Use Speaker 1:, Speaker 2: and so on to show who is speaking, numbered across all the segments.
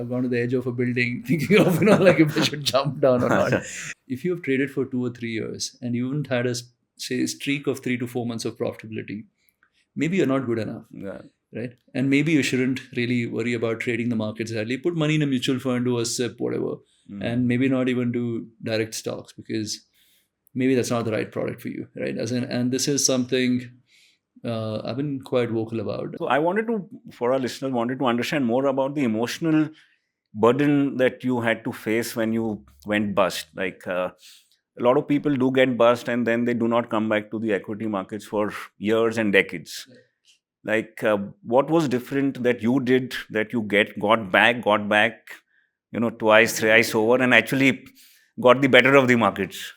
Speaker 1: I've gone to the edge of a building thinking of, like if I should jump down or not. If you have traded for 2 or 3 years and you haven't had say, streak of 3 to 4 months of profitability, maybe you're not good enough.
Speaker 2: Yeah.
Speaker 1: Right? And maybe you shouldn't really worry about trading the markets early. Put money in a mutual fund, do a SIP, whatever. And maybe not even do direct stocks, because maybe that's not the right product for you, right? And this is something I've been quite vocal about.
Speaker 2: So I wanted to, for our listeners, wanted to understand more about the emotional burden that you had to face when you went bust. Like a lot of people do get bust and then they do not come back to the equity markets for years and decades. Like what was different that you did that you got back, twice, thrice over, and actually got the better of the markets?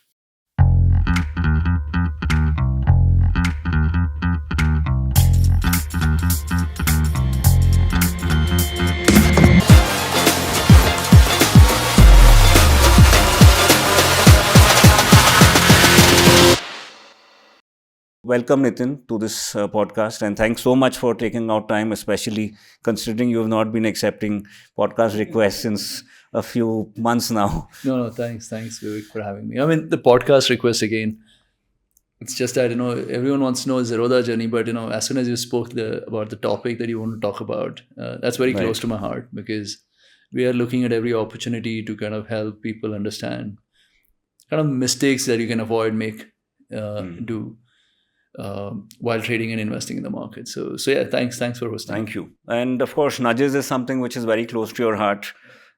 Speaker 2: Welcome, Nitin, to this podcast, and thanks so much for taking out time, especially considering you have not been accepting podcast requests since a few months now.
Speaker 1: No, thanks, Vivek, for having me. I mean, the podcast request again. It's just that everyone wants to know Zerodha journey, but as soon as you spoke about the topic that you want to talk about, that's very close to my heart, because we are looking at every opportunity to kind of help people understand kind of mistakes that you can make while trading and investing in the market. So yeah, thanks for hosting.
Speaker 2: Thank you. And of course, nudges is something which is very close to your heart.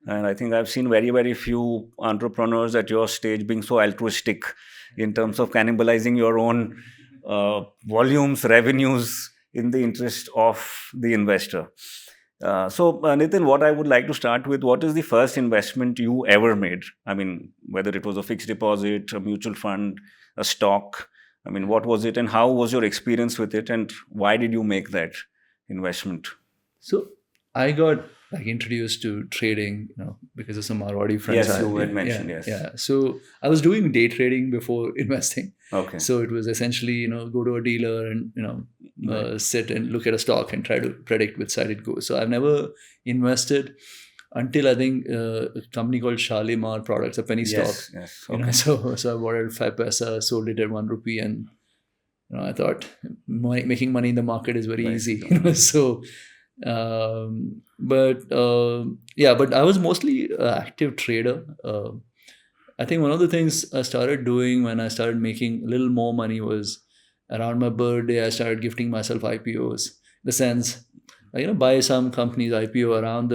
Speaker 2: And I think I've seen very, very few entrepreneurs at your stage being so altruistic in terms of cannibalizing your own volumes, revenues in the interest of the investor. So Nitin, what I would like to start with, what is the first investment you ever made? I mean, whether it was a fixed deposit, a mutual fund, a stock. I mean, what was it and how was your experience with it and why did you make that investment?
Speaker 1: So I got introduced to trading, because of some Marwadi friends.
Speaker 2: Yes, you had mentioned, yes.
Speaker 1: Yeah. So I was doing day trading before investing.
Speaker 2: Okay.
Speaker 1: So it was essentially, go to a dealer and, sit and look at a stock and try to predict which side it goes. So I've never invested until I think a company called Shalimar Products, a penny stock.
Speaker 2: Yes. Okay.
Speaker 1: So I bought it at 5 paisa, sold it at 1 rupee, and I thought making money in the market is very easy. So, but I was mostly an active trader. I think one of the things I started doing when I started making a little more money was around my birthday. I started gifting myself IPOs. In the sense, buy some company's IPO around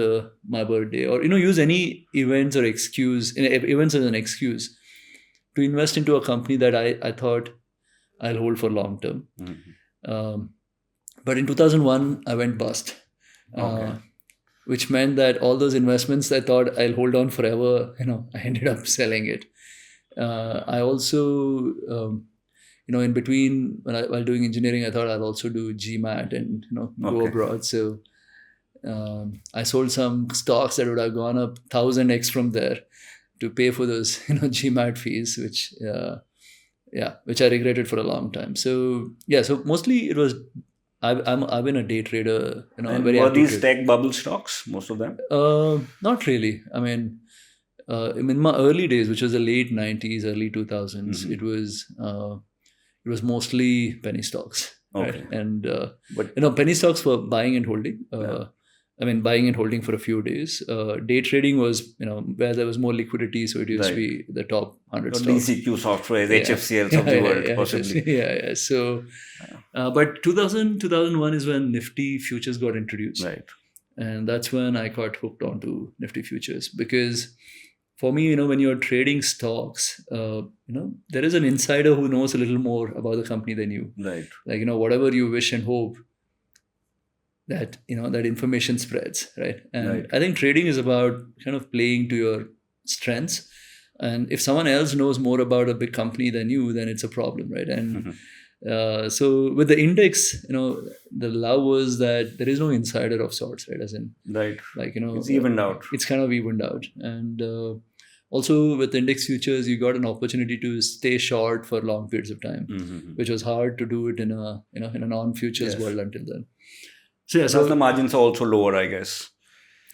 Speaker 1: my birthday, or use any events or events as an excuse to invest into a company that I thought I'll hold for long term. But in 2001, I went bust, which meant that all those investments I thought I'll hold on forever, I ended up selling it. I also in between, while doing engineering, I thought I'll also do GMAT and go abroad. So I sold some stocks that would have gone up 1000x from there to pay for those GMAT fees, which I regretted for a long time. So so mostly it was I've been a day trader.
Speaker 2: And were these tech bubble stocks, most of them?
Speaker 1: Not really. I mean, in my early days, which was the late 90s, early 2000s, it was mostly penny stocks, right? And but penny stocks for buying and holding. Buying and holding for a few days. Day trading was where there was more liquidity, so it used to be the top 100 stocks.
Speaker 2: DCQ software, HFCLs of the world, possibly.
Speaker 1: So, but 2001 is when Nifty futures got introduced,
Speaker 2: right?
Speaker 1: And that's when I got hooked onto Nifty futures, because for me, when you're trading stocks, there is an insider who knows a little more about the company than you.
Speaker 2: Right.
Speaker 1: Like, whatever you wish and hope that, that information spreads, right? And I think trading is about kind of playing to your strengths. And if someone else knows more about a big company than you, then it's a problem, right? And so with the index, the love was that there is no insider of sorts, right? As in,
Speaker 2: it's evened out.
Speaker 1: It's kind of evened out. And also with index futures, you got an opportunity to stay short for long periods of time, which was hard to do it in a in a non-futures world until then.
Speaker 2: So the margins are also lower, I guess.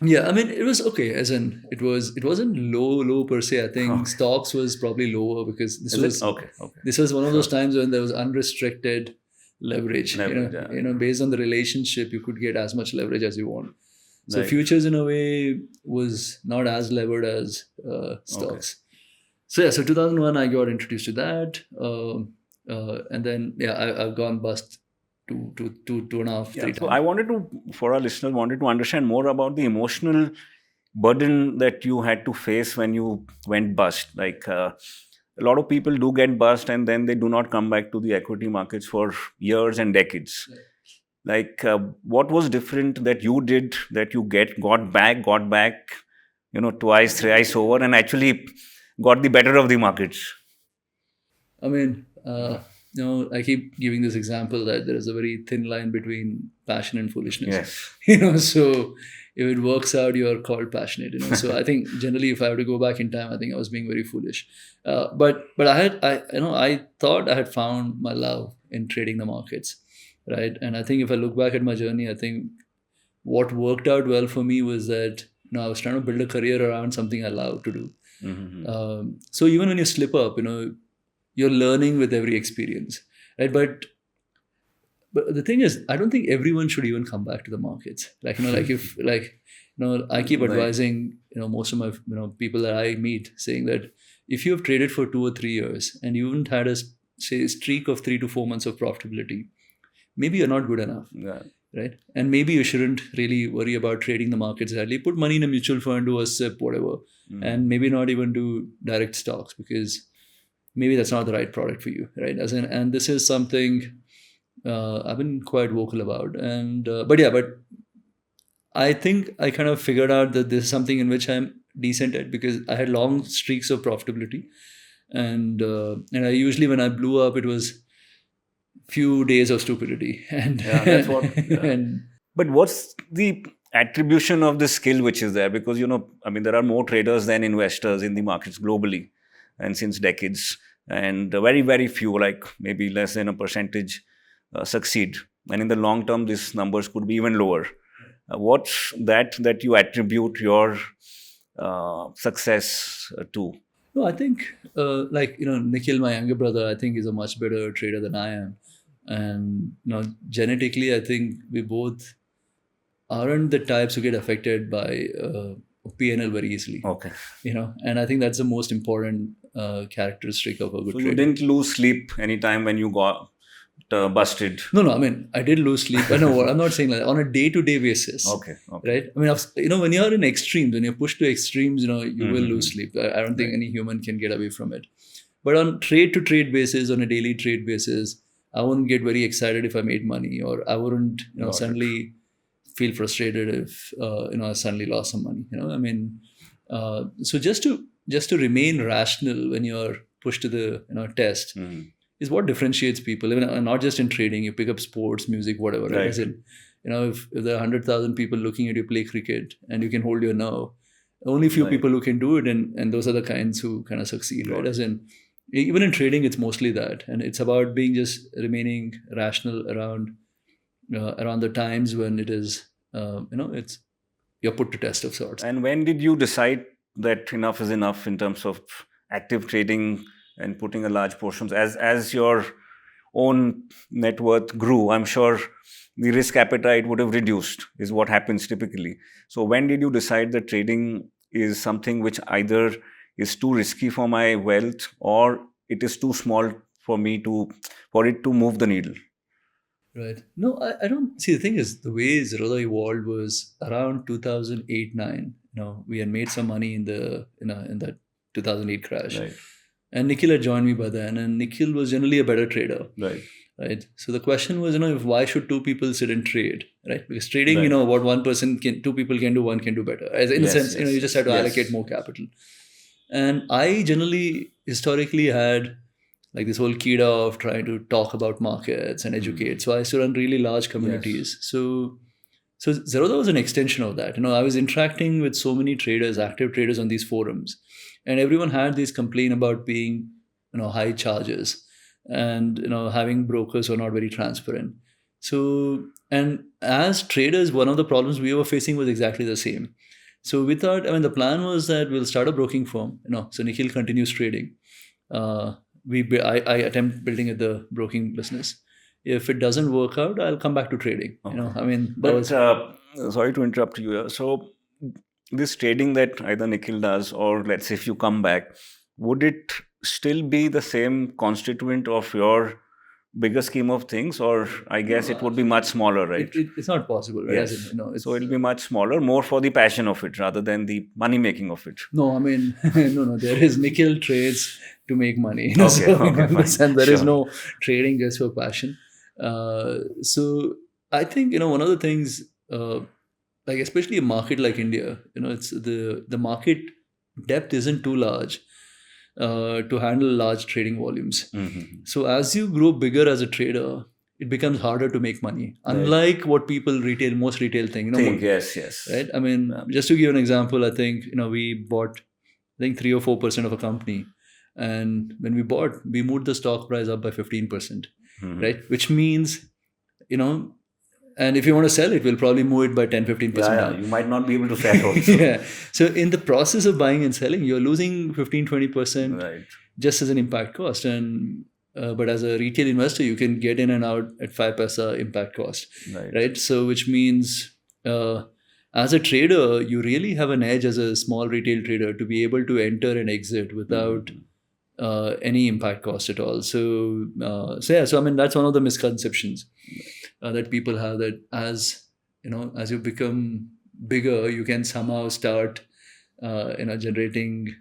Speaker 1: Yeah, I mean, it was okay. As in, it wasn't low per se. I think
Speaker 2: Okay.
Speaker 1: stocks was probably lower because
Speaker 2: Is it? Okay. Okay.
Speaker 1: this was one of those
Speaker 2: Sure.
Speaker 1: times when there was unrestricted leverage.
Speaker 2: Leverage. Yeah.
Speaker 1: Based on the relationship, you could get as much leverage as you want. So
Speaker 2: Right.
Speaker 1: futures, in a way, was not as levered as
Speaker 2: Okay.
Speaker 1: stocks. So yeah, so 2001, I got introduced to that, and then yeah, I've gone bust two and a half,
Speaker 2: Yeah.
Speaker 1: three
Speaker 2: So
Speaker 1: times.
Speaker 2: I wanted to, for our listeners, wanted to understand more about the emotional burden that you had to face when you went bust. Like a lot of people do get bust and then they do not come back to the equity markets for years and decades. Like what was different that you did that you got back, twice, thrice over, and actually got the better of the markets?
Speaker 1: I mean, I keep giving this example that there is a very thin line between passion and foolishness.
Speaker 2: Yes.
Speaker 1: So if it works out, you're called passionate. So I think generally, if I were to go back in time, I think I was being very foolish. But I thought I had found my love in trading the markets, right? And I think if I look back at my journey, I think what worked out well for me was that I was trying to build a career around something I love to do.
Speaker 2: Mhm.
Speaker 1: So even when you slip up, you're learning with every experience, right? But the thing is, I don't think everyone should even come back to the markets. Like if like I keep
Speaker 2: Right.
Speaker 1: advising most of my people that I meet, saying that if you have traded for 2 or 3 years and you haven't had a say streak of 3 to 4 months of profitability, maybe you're not good enough,
Speaker 2: Yeah.
Speaker 1: right? And maybe you shouldn't really worry about trading the markets early. Put money in a mutual fund, do a SIP, whatever,
Speaker 2: Mhm.
Speaker 1: and maybe not even do direct stocks because maybe that's not the right product for you, right? And this is something I've been quite vocal about. And but I think I kind of figured out that this is something in which I'm decent at because I had long streaks of profitability, and I usually when I blew up, it was few days of stupidity, and
Speaker 2: Yeah, that's what. Yeah.
Speaker 1: and
Speaker 2: But what's the attribution of the skill which is there? Because, I mean, there are more traders than investors in the markets globally and since decades. And very, very few, like maybe less than a percentage, succeed. And in the long term, these numbers could be even lower. What's that you attribute your success to?
Speaker 1: no, I think Nikhil, my younger brother, I think is a much better trader than I am, and genetically, I think we both aren't the types who get affected by PNL very easily.
Speaker 2: Okay.
Speaker 1: And I think that's the most important characteristic of a
Speaker 2: So
Speaker 1: good
Speaker 2: you
Speaker 1: trader.
Speaker 2: didn't lose sleep anytime when you got busted.
Speaker 1: No, I mean, I did lose sleep. I know what I'm not saying like that. On a day-to-day basis,
Speaker 2: Okay. Okay.
Speaker 1: right? I mean, when you're in extremes, when you're pushed to extremes, you will lose
Speaker 2: Mm-hmm.
Speaker 1: sleep. I don't think
Speaker 2: Right.
Speaker 1: any human can get away from it. But on trade-to-trade basis, on a daily trade basis, I wouldn't get very excited if I made money, or I wouldn't,
Speaker 2: Got it.
Speaker 1: suddenly feel frustrated if I suddenly lost some money. I mean, so just to remain rational when you're pushed to the test
Speaker 2: Mhm.
Speaker 1: is what differentiates people. Even not just in trading, you pick up sports, music, whatever. Right?
Speaker 2: Right.
Speaker 1: As in, if there are 100,000 people looking at you play cricket and you can hold your nerve, only few
Speaker 2: Right.
Speaker 1: people who can do it, and those are the kinds who kind of succeed. Right?
Speaker 2: Got
Speaker 1: As
Speaker 2: it.
Speaker 1: in, even in trading, it's mostly that, and it's about being just remaining rational around the times when it is it's you're put to test of sorts.
Speaker 2: And when did you decide that enough is enough in terms of active trading and putting a large portions as your own net worth grew? I'm sure the risk appetite would have reduced, is what happens typically. So when did you decide that trading is something which either is too risky for my wealth or it is too small for it to move the needle?
Speaker 1: Right. No, I don't see. The thing is, the way Zerodha evolved was around 2008 9. We had made some money in that 2008 crash,
Speaker 2: Right.
Speaker 1: and Nikhil had joined me by then, and Nikhil was generally a better trader,
Speaker 2: Right.
Speaker 1: right? So the question was, if why should two people sit and trade, right? Because trading,
Speaker 2: Right.
Speaker 1: what one person can, two people can do, one can do better. As in a
Speaker 2: Yes,
Speaker 1: sense,
Speaker 2: yes,
Speaker 1: you just
Speaker 2: yes,
Speaker 1: have to allocate
Speaker 2: yes.
Speaker 1: more capital. And I generally historically had like this whole kida of trying to talk about markets and
Speaker 2: Mhm.
Speaker 1: educate. So I used to run really large
Speaker 2: Yes.
Speaker 1: communities. So Zerodha was an extension of that. I was interacting with so many traders, active traders on these forums, and everyone had these complaint about being, high charges, and having brokers who are not very transparent. So, and as traders, one of the problems we were facing was exactly the same. So we thought, I mean, the plan was that we'll start a broking firm. So Nikhil continues trading. I attempt building the broking business. If it doesn't work out, I'll come back to trading. I mean, that
Speaker 2: But
Speaker 1: was
Speaker 2: sorry to interrupt you here. So this trading that either Nikhil does, or let's say if you come back, would it still be the same constituent of your bigger scheme of things, or I guess it would be much smaller, right?
Speaker 1: it's not possible, right? As
Speaker 2: Yes.
Speaker 1: in, it's,
Speaker 2: So it'll be much smaller, more for the passion of it rather than the money making of it.
Speaker 1: no, I mean, no. There is Nikhil trades to make money.
Speaker 2: Okay,
Speaker 1: So
Speaker 2: okay,
Speaker 1: in
Speaker 2: fine.
Speaker 1: the sense, there is
Speaker 2: Sure.
Speaker 1: no trading just for passion. So I think one of the things, like especially a market like India, it's the market depth isn't too large to handle large trading volumes.
Speaker 2: Mhm.
Speaker 1: So as you grow bigger as a trader, it becomes harder to make money.
Speaker 2: Right.
Speaker 1: Unlike what most retail think.
Speaker 2: Yes.
Speaker 1: Right? I mean, just to give an example, I think we bought, I think 3 or 4% of a company, and when we bought, we moved the stock price up by 15%,
Speaker 2: Mhm.
Speaker 1: right? Which means, and if you want to sell it, we'll probably move it by 10-15%
Speaker 2: Yeah,
Speaker 1: down.
Speaker 2: you might not be able to sell also.
Speaker 1: Yeah. So in the process of buying and selling, you're losing 15-20%
Speaker 2: Right.
Speaker 1: just as an impact cost. And but as a retail investor, you can get in and out at 5 paisa impact cost, right? So which means as a trader, you really have an edge as a small retail trader to be able to enter and exit without any impact cost at all. So I mean, that's one of the misconceptions that people have, that as you become bigger, you can somehow start generating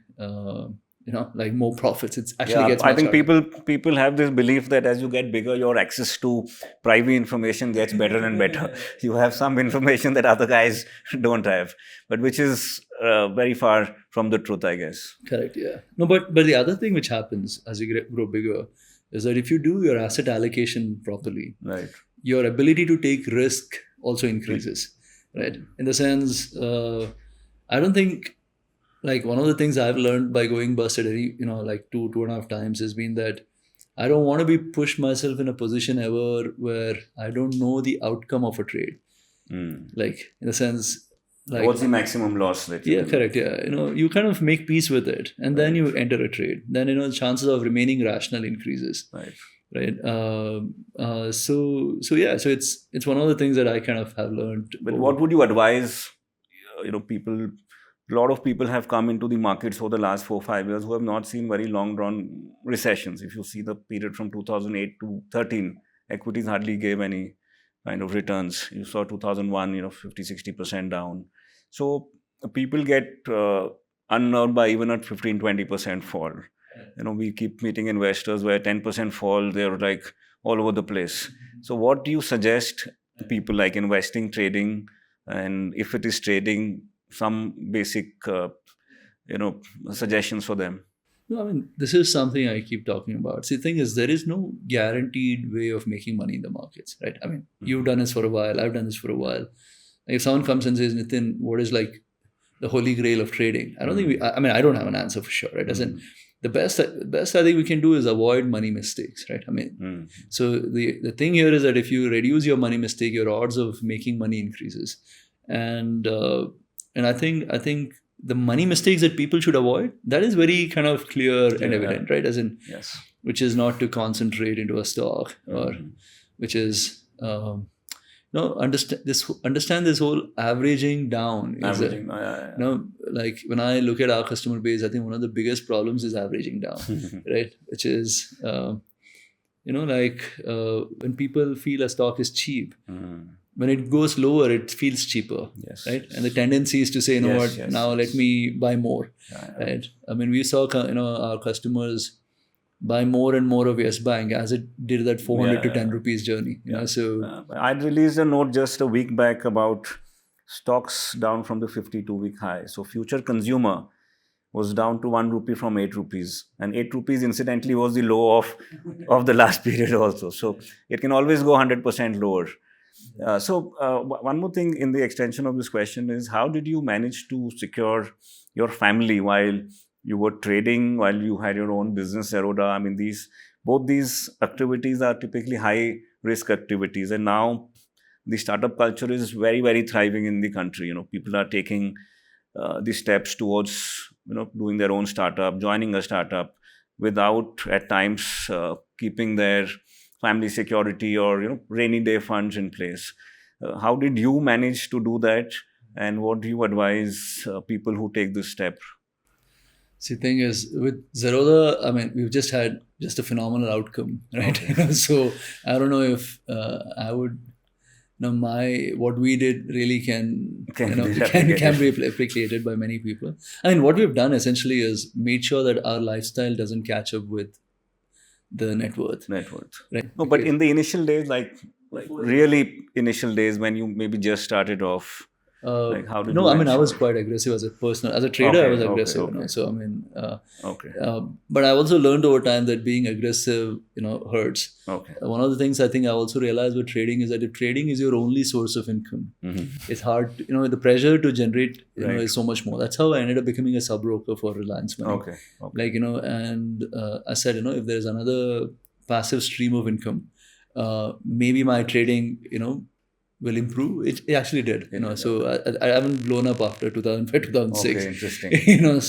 Speaker 1: like more profits. It's actually gets
Speaker 2: I
Speaker 1: much
Speaker 2: think
Speaker 1: harder.
Speaker 2: people have this belief that as you get bigger, your access to private information gets better and better. You have some information that other guys don't have, but which is very far from the truth, I guess.
Speaker 1: Correct. Yeah. No, but the other thing which happens as you grow bigger is that if you do your asset allocation properly,
Speaker 2: Right.
Speaker 1: your ability to take risk also increases, right? In the sense, I don't think, like, one of the things I've learned by going busted, like two and a half times, has been that I don't want to be pushed myself in a position ever where I don't know the outcome of a trade. Like, in the sense, like,
Speaker 2: What's the maximum loss that you
Speaker 1: yeah,
Speaker 2: can
Speaker 1: correct. Yeah, you kind of make peace with it, and then you enter a trade. Then the chances of remaining rational increases.
Speaker 2: Right.
Speaker 1: Right. So it's one of the things that I kind of have learned.
Speaker 2: But what would you advise? People. A lot of people have come into the markets for the last 4-5 years who have not seen very long drawn recessions. If you see the period from 2008 to 13, equities hardly gave any kind of returns. You saw 2001, 50-60% down. So people get unnerved by even a 15-20% fall. We keep meeting investors where 10% fall, they're like all over the place. So what do you suggest to people, like investing, trading, and if it is trading, some basic suggestions for them?
Speaker 1: No, I mean, this is something I keep talking about. See, the thing is, there is no guaranteed way of making money in the markets, right? I mean, you've done this for a while, I've done this for a while. If someone comes and says, Nitin, what is like the holy grail of trading? I don't think I mean, I don't have an answer for sure, right? The best I think we can do is avoid money mistakes, right? I mean, so the thing here is that if you reduce your money mistake, your odds of making money increases. And I think the money mistakes that people should avoid, that is very kind of clear and evident, right? As in,
Speaker 2: yes,
Speaker 1: which is not to concentrate into a stock, or which is understand this whole averaging down. Like when I look at our customer base, I think one of the biggest problems is averaging down, right? Which is like when people feel a stock is cheap, when it goes lower, it feels cheaper, right? And the tendency is to say, now let me buy more, right? I mean, we saw our customers buy more and more of Yes Bank as it did that 400 to 10 rupees journey. So
Speaker 2: I released a note just a week back about stocks down from the 52-week high. So future consumer was down to 1 rupee from 8 rupees, and 8 rupees incidentally was the low of the last period also. So it can always go 100% lower. One more thing in the extension of this question is, how did you manage to secure your family while you were trading, while you had your own business, Zerodha? I mean, both these activities are typically high risk activities, and now the startup culture is very, very thriving in the country. People are taking the steps towards doing their own startup, joining a startup, without at times keeping their family security or rainy day funds in place. How did you manage to do that, and what do you advise people who take this step?
Speaker 1: See, the thing is, with Zerodha, I mean, we've just had just a phenomenal outcome, right?
Speaker 2: Okay.
Speaker 1: So I don't know if I would, my what we did really can,
Speaker 2: Can be
Speaker 1: can
Speaker 2: replicated.
Speaker 1: be replicated by many people. I mean, what we've done essentially is made sure that our lifestyle doesn't catch up with the net worth,
Speaker 2: Net worth.
Speaker 1: right?
Speaker 2: No, but
Speaker 1: Because
Speaker 2: in the initial days, like really initial days when you maybe just started off, like how did
Speaker 1: no,
Speaker 2: you
Speaker 1: I mean, I was
Speaker 2: ensure?
Speaker 1: quite aggressive as a trader. I
Speaker 2: Okay,
Speaker 1: was
Speaker 2: okay,
Speaker 1: aggressive,
Speaker 2: okay,
Speaker 1: So I mean,
Speaker 2: okay,
Speaker 1: but I also learned over time that being aggressive, hurts.
Speaker 2: okay.
Speaker 1: One of the things I think I also realized with trading is that if trading is your only source of income, it's hard. The pressure to generate,
Speaker 2: Right.
Speaker 1: is so much more. That's how I ended up becoming a sub broker for Reliance Money.
Speaker 2: Okay, okay.
Speaker 1: Like and I said, if there's another passive stream of income, maybe my trading, will improve. It actually did, So I haven't blown up after 2005, 2006.
Speaker 2: Okay, interesting.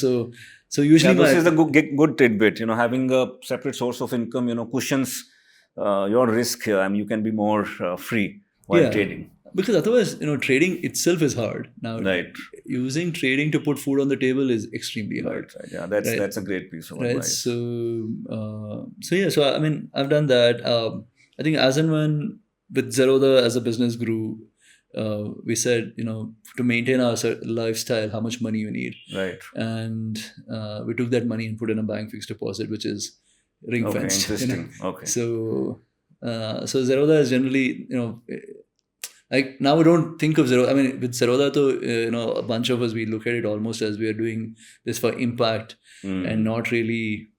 Speaker 1: So usually
Speaker 2: Yeah, this
Speaker 1: my
Speaker 2: is a good tidbit. Having a separate source of income, cushions your risk here, and you can be more free while
Speaker 1: yeah,
Speaker 2: trading.
Speaker 1: because otherwise, trading itself is hard. Now,
Speaker 2: Right,
Speaker 1: using trading to put food on the table is extremely hard,
Speaker 2: right, right. Yeah, that's
Speaker 1: right?
Speaker 2: that's a great piece of
Speaker 1: Right.
Speaker 2: advice.
Speaker 1: So yeah. So I mean, I've done that. I think as and when with Zerodha as a business grew, we said, to maintain our lifestyle, how much money you need,
Speaker 2: Right.
Speaker 1: and we took that money and put in a bank fixed deposit, which is ring
Speaker 2: Okay,
Speaker 1: fenced.
Speaker 2: interesting. Okay.
Speaker 1: So Zerodha is generally, like now we don't think of Zerodha. I mean, with Zerodha, though, a bunch of us, we look at it almost as we are doing this for impact and not really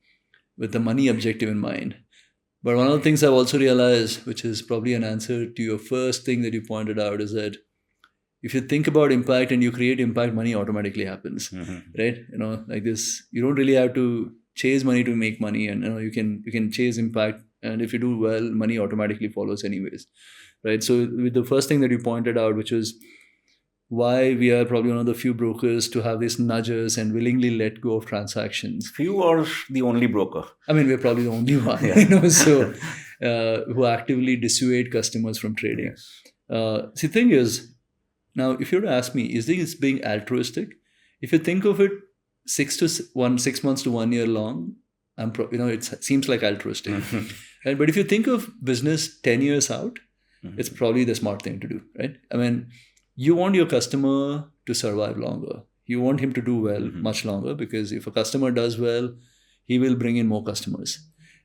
Speaker 1: with the money objective in mind. But one of the things I've also realized, which is probably an answer to your first thing that you pointed out, is that if you think about impact and you create impact, money automatically happens, right? Like this, you don't really have to chase money to make money, and you can chase impact, and if you do well, money automatically follows anyways, right? So with the first thing that you pointed out, which was why we are probably one of the few brokers to have these nudges and willingly let go of transactions.
Speaker 2: Few or the only broker?
Speaker 1: I mean, we're probably the only one,
Speaker 2: Yeah.
Speaker 1: so who actively dissuade customers from trading.
Speaker 2: Yes.
Speaker 1: See, the thing is, now if you were to ask me, is this being altruistic? If you think of it, 6 months to 1 year long, it seems like altruistic. Right? But if you think of business 10 years out, it's probably the smart thing to do, right? I mean, you want your customer to survive longer. You want him to do well much longer, because if a customer does well, he will bring in more customers,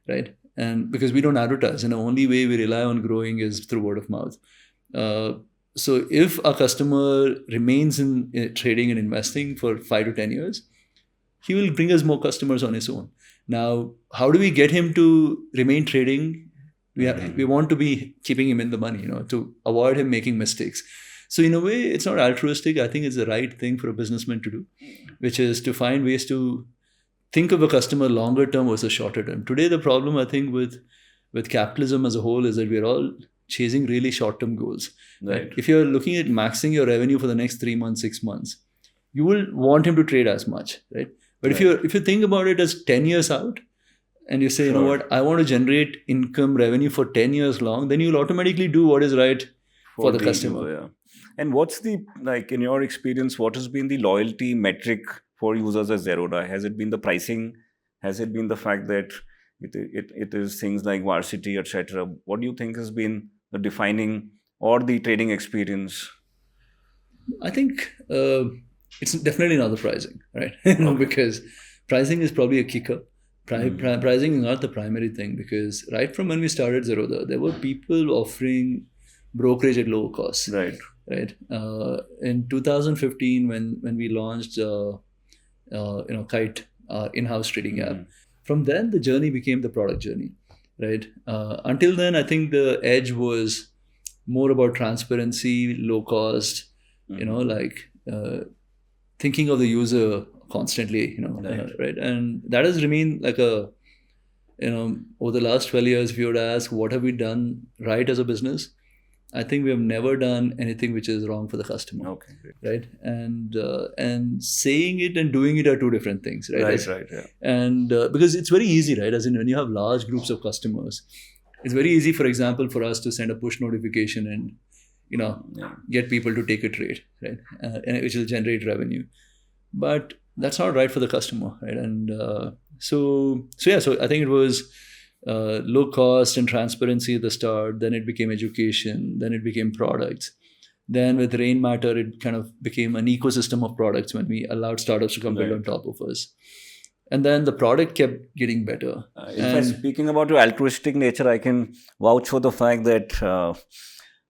Speaker 1: right? And because we don't advertise, and the only way we rely on growing is through word of mouth. So if a customer remains in trading and investing for 5 to 10 years, he will bring us more customers on his own. Now, how do we get him to remain trading? We want to be keeping him in the money, to avoid him making mistakes. So in a way, it's not altruistic. I think it's the right thing for a businessman to do, which is to find ways to think of a customer longer term versus shorter term. Today, the problem I think with capitalism as a whole is that we're all chasing really short term goals.
Speaker 2: Right.
Speaker 1: If you're looking at maxing your revenue for the next 3 months, 6 months, you will want him to trade as much, right? But if you think about it as 10 years out, and you say, you know what, I want to generate income revenue for 10 years long, then you'll automatically do what is right for the customer.
Speaker 2: User, yeah. And what's in your experience, what has been the loyalty metric for users at Zerodha? Has it been the pricing? Has it been the fact that it is things like varsity, etc.? What do you think has been the defining or the trading experience?
Speaker 1: I think it's definitely not the pricing, right? Because pricing is probably a kicker. Pricing is not the primary thing, because right from when we started Zerodha, there were people offering brokerage at low cost.
Speaker 2: Right.
Speaker 1: In 2015, when we launched, Kite, in-house trading app, from then the journey became the product journey, right? Until then, I think the edge was more about transparency, low cost, thinking of the user constantly, right? And that has remained like over the last 12 years, if you were to ask what have we done right as a business, I think we have never done anything which is wrong for the customer.
Speaker 2: Okay, great.
Speaker 1: Right, and saying it and doing it are two different things, right?
Speaker 2: Right, yeah.
Speaker 1: And because it's very easy, right? As in, when you have large groups of customers, it's very easy, for example, for us to send a push notification and get people to take a trade, right? And which will generate revenue, but that's not right for the customer, right? And so I think it was low cost and transparency at the start. Then it became education. Then it became products. Then with Rain Matter, it kind of became an ecosystem of products when we allowed startups to come build on top of us. And then the product kept getting better.
Speaker 2: Speaking about your altruistic nature, I can vouch for the fact that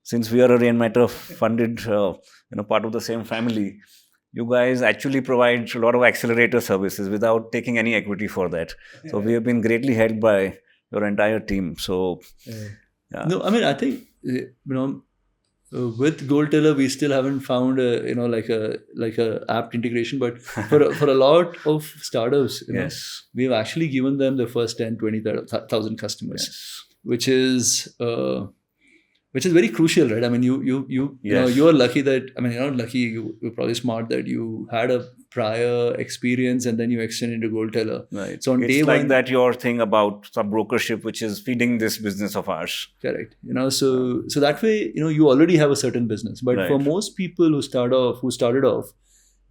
Speaker 2: since we are a Rain Matter funded, part of the same family, you guys actually provide a lot of accelerator services without taking any equity for that. So we have been greatly helped by your entire team. So,
Speaker 1: no, I mean, I think with Goalteller, we still haven't found like a apt integration. But for a lot of startups, we've actually given them the first 10, 20,000 customers, which is very crucial, right? I mean, you are lucky that, I mean, you're not lucky, you're probably smart that you had a prior experience and then you extend into Goalteller.
Speaker 2: Right.
Speaker 1: So on
Speaker 2: it's
Speaker 1: day
Speaker 2: like
Speaker 1: one,
Speaker 2: that your thing about sub-brokership, which is feeding this business of ours.
Speaker 1: Correct. So that way, you already have a certain business. But for most people who started off,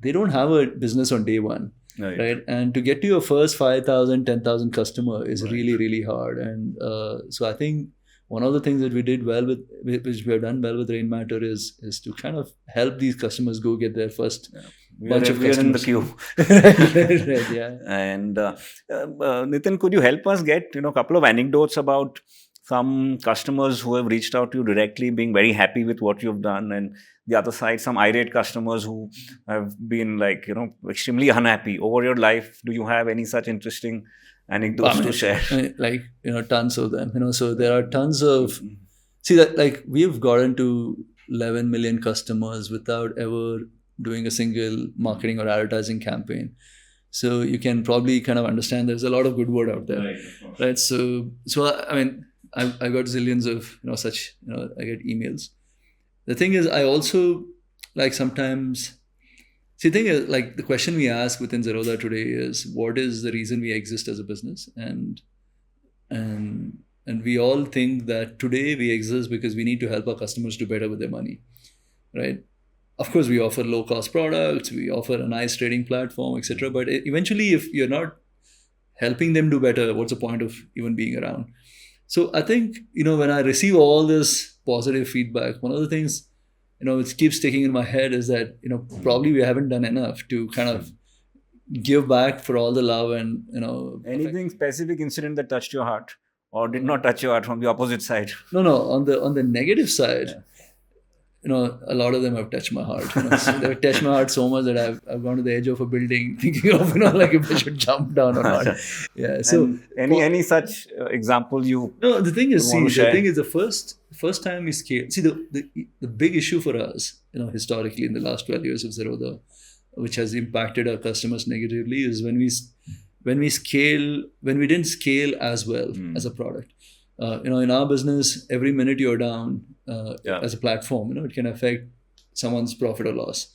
Speaker 1: they don't have a business on day one. Right. And to get to your first 5,000, 10,000 customer is really, really hard. And so I think one of the things that we did well which we have done well with Rain Matter is to kind of help these customers go get their first bunch of customers.
Speaker 2: We are in the queue.
Speaker 1: Right, yeah.
Speaker 2: And Nitin, could you help us get a couple of anecdotes about some customers who have reached out to you directly, being very happy with what you've done, and the other side, some irate customers who have been extremely unhappy over your life? Do you have any such interesting anecdotes to share?
Speaker 1: Tons of them. So there are tons of. See that we've gotten to 11 million customers without ever doing a single marketing or advertising campaign. So you can probably kind of understand there's a lot of good word out there, right? So I mean, I've got zillions of such I get emails. The thing is, I also sometimes. See, the thing is, the question we ask within Zerodha today is, what is the reason we exist as a business? And we all think that today we exist because we need to help our customers do better with their money, right? Of course, we offer low-cost products, we offer a nice trading platform, etc. But eventually, if you're not helping them do better, what's the point of even being around? So I think, when I receive all this positive feedback, one of the things which keeps sticking in my head is that, probably we haven't done enough to kind of give back for all the love and,
Speaker 2: Anything specific incident that touched your heart or did not touch your heart from the opposite side?
Speaker 1: No. On the negative side, a lot of them have touched my heart. So they've touched my heart so much that I've gone to the edge of a building thinking of, if I should jump down or not. Yeah. So
Speaker 2: any such example you?
Speaker 1: No, the thing is, the first time we scaled. See, the big issue for us, historically in the last 12 years of Zerodha, which has impacted our customers negatively, is when we didn't scale as well as a product. In our business, every minute you're down as a platform, it can affect someone's profit or loss.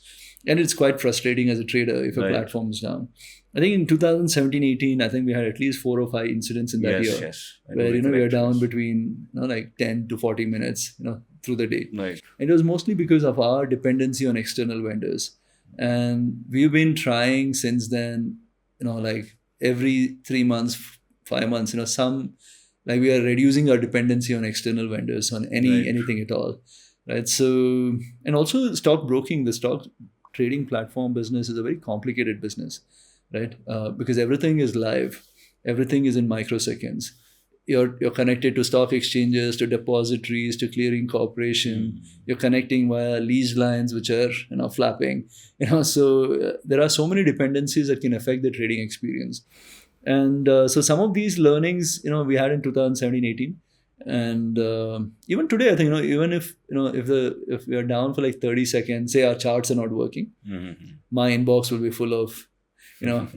Speaker 1: And it's quite frustrating as a trader if a platform is down. I think in 2017-18, I think we had at least 4 or 5 incidents in that year. Where, we are down between 10 to 40 minutes, through the day.
Speaker 2: Right.
Speaker 1: And it was mostly because of our dependency on external vendors. And we've been trying since then, every 3 months, 5 months, we are reducing our dependency on external vendors on anything at all, right? So, and also stock broking, the stock trading platform business is a very complicated business, right? Because everything is live, everything is in microseconds. You're connected to stock exchanges, to depositories, to clearing corporation. You're connecting via leash lines, which are flapping. So there are so many dependencies that can affect the trading experience. And so some of these learnings, we had in 2017-18, and even today, I think, even if if we are down for 30 seconds, say our charts are not working, my inbox will be full of, your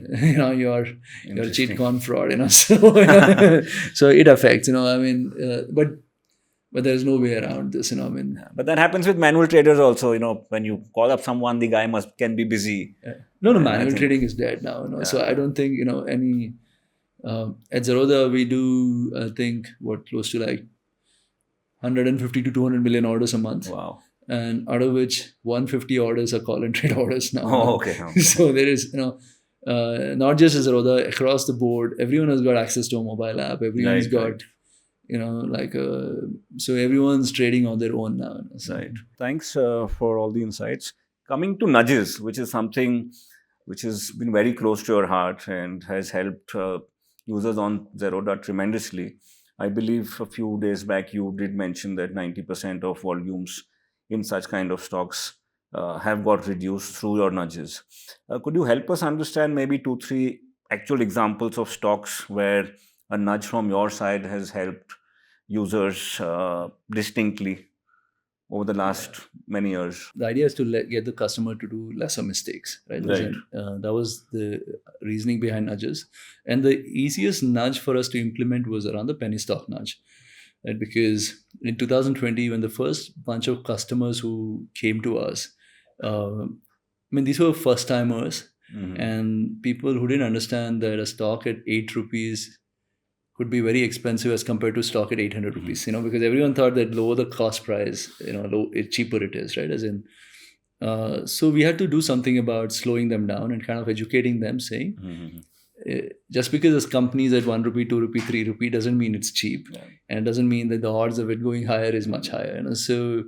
Speaker 1: cheat con fraud, so so it affects, but but there's no way around this. I mean,
Speaker 2: But that happens with manual traders also. When you call up someone, the guy can be busy.
Speaker 1: no,
Speaker 2: And I
Speaker 1: manual
Speaker 2: think-
Speaker 1: trading is dead now. So I don't think any. At Zerodha, we do I think close to like 150 to 200 million orders a month.
Speaker 2: Wow.
Speaker 1: And out of which 150 orders are call and trade orders now.
Speaker 2: Oh, okay.
Speaker 1: So there is, not just as Zerodha, across the board, everyone has got access to a mobile app. Everyone's got, so everyone's trading on their own now. So.
Speaker 2: Right. Thanks for all the insights. Coming to nudges, which is something which has been very close to your heart and has helped users on Zerodha tremendously. I believe a few days back you did mention that 90% of volumes in such kind of stocks have got reduced through your nudges. Could you help us understand maybe 2-3 actual examples of stocks where a nudge from your side has helped users distinctly over the last many years?
Speaker 1: The idea is to get the customer to do lesser mistakes, right? That was the reasoning behind nudges. And the easiest nudge for us to implement was around the penny stock nudge. Right? Because in 2020, when the first bunch of customers who came to us, these were first timers and people who didn't understand that a stock at 8 rupees could be very expensive as compared to stock at 800 rupees, because everyone thought that lower the cost price, cheaper it is, right? So we had to do something about slowing them down and kind of educating them, saying, just because this company is at 1 rupee, 2 rupee, 3 rupee doesn't mean it's cheap, and it doesn't mean that the odds of it going higher is much higher. So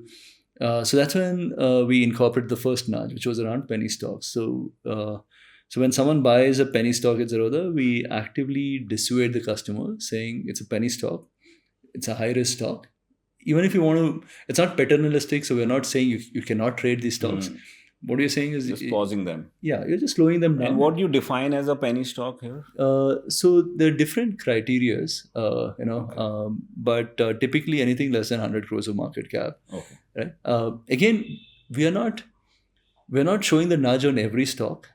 Speaker 1: that's when we incorporated the first nudge, which was around penny stocks. So when someone buys a penny stock at Zerodha, we actively dissuade the customer, saying it's a penny stock, it's a high risk stock. Even if you want to, it's not paternalistic, so we're not saying you cannot trade these stocks. What you're saying is
Speaker 2: just pausing them.
Speaker 1: Yeah, you're just slowing them down.
Speaker 2: And what do you define as a penny stock here?
Speaker 1: So there are different criterias, but typically anything less than 100 crores of market cap.
Speaker 2: Okay.
Speaker 1: Right? Again, we're not showing the nudge on every stock.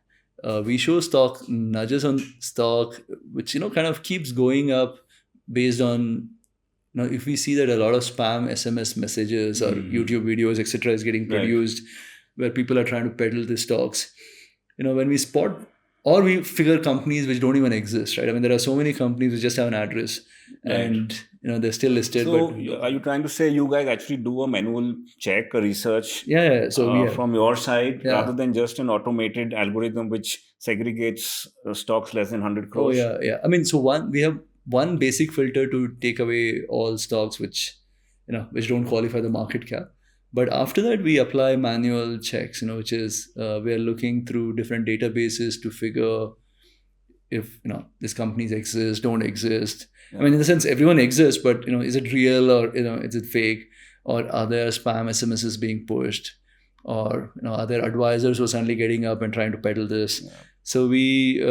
Speaker 1: We show nudges on stock, which kind of keeps going up based on if we see that a lot of spam SMS messages or YouTube videos, etc., is getting produced, where people are trying to peddle the stocks. When we spot or we figure companies which don't even exist, right? There are so many companies which just have an address and they're still listed.
Speaker 2: So are you trying to say you guys actually do a manual check, a research
Speaker 1: So
Speaker 2: from your side rather than just an automated algorithm which segregates stocks less than 100 crores?
Speaker 1: Oh, yeah. So we have one basic filter to take away all stocks which don't qualify the market cap. But after that, we apply manual checks, which is we are looking through different databases to figure if these companies exist, don't exist. In the sense everyone exists, but is it real or is it fake, or are there spam SMSs being pushed, or are there advisors who are suddenly getting up and trying to peddle this? So we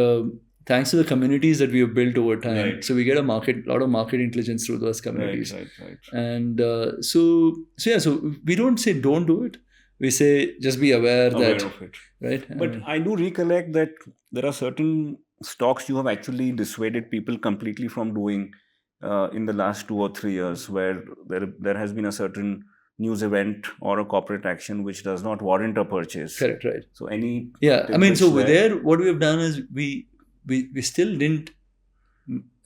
Speaker 1: thanks to the communities that we have built over time, so we get a lot of market intelligence through those communities.
Speaker 2: Right.
Speaker 1: And so we don't say don't do it. We say just be aware
Speaker 2: of it.
Speaker 1: Right?
Speaker 2: But I do recollect that there are certain stocks you have actually dissuaded people completely from doing in the last 2 or 3 years, where there has been a certain news event or a corporate action which does not warrant a purchase.
Speaker 1: Correct, right.
Speaker 2: So any...
Speaker 1: Yeah, so there what we have done is we still didn't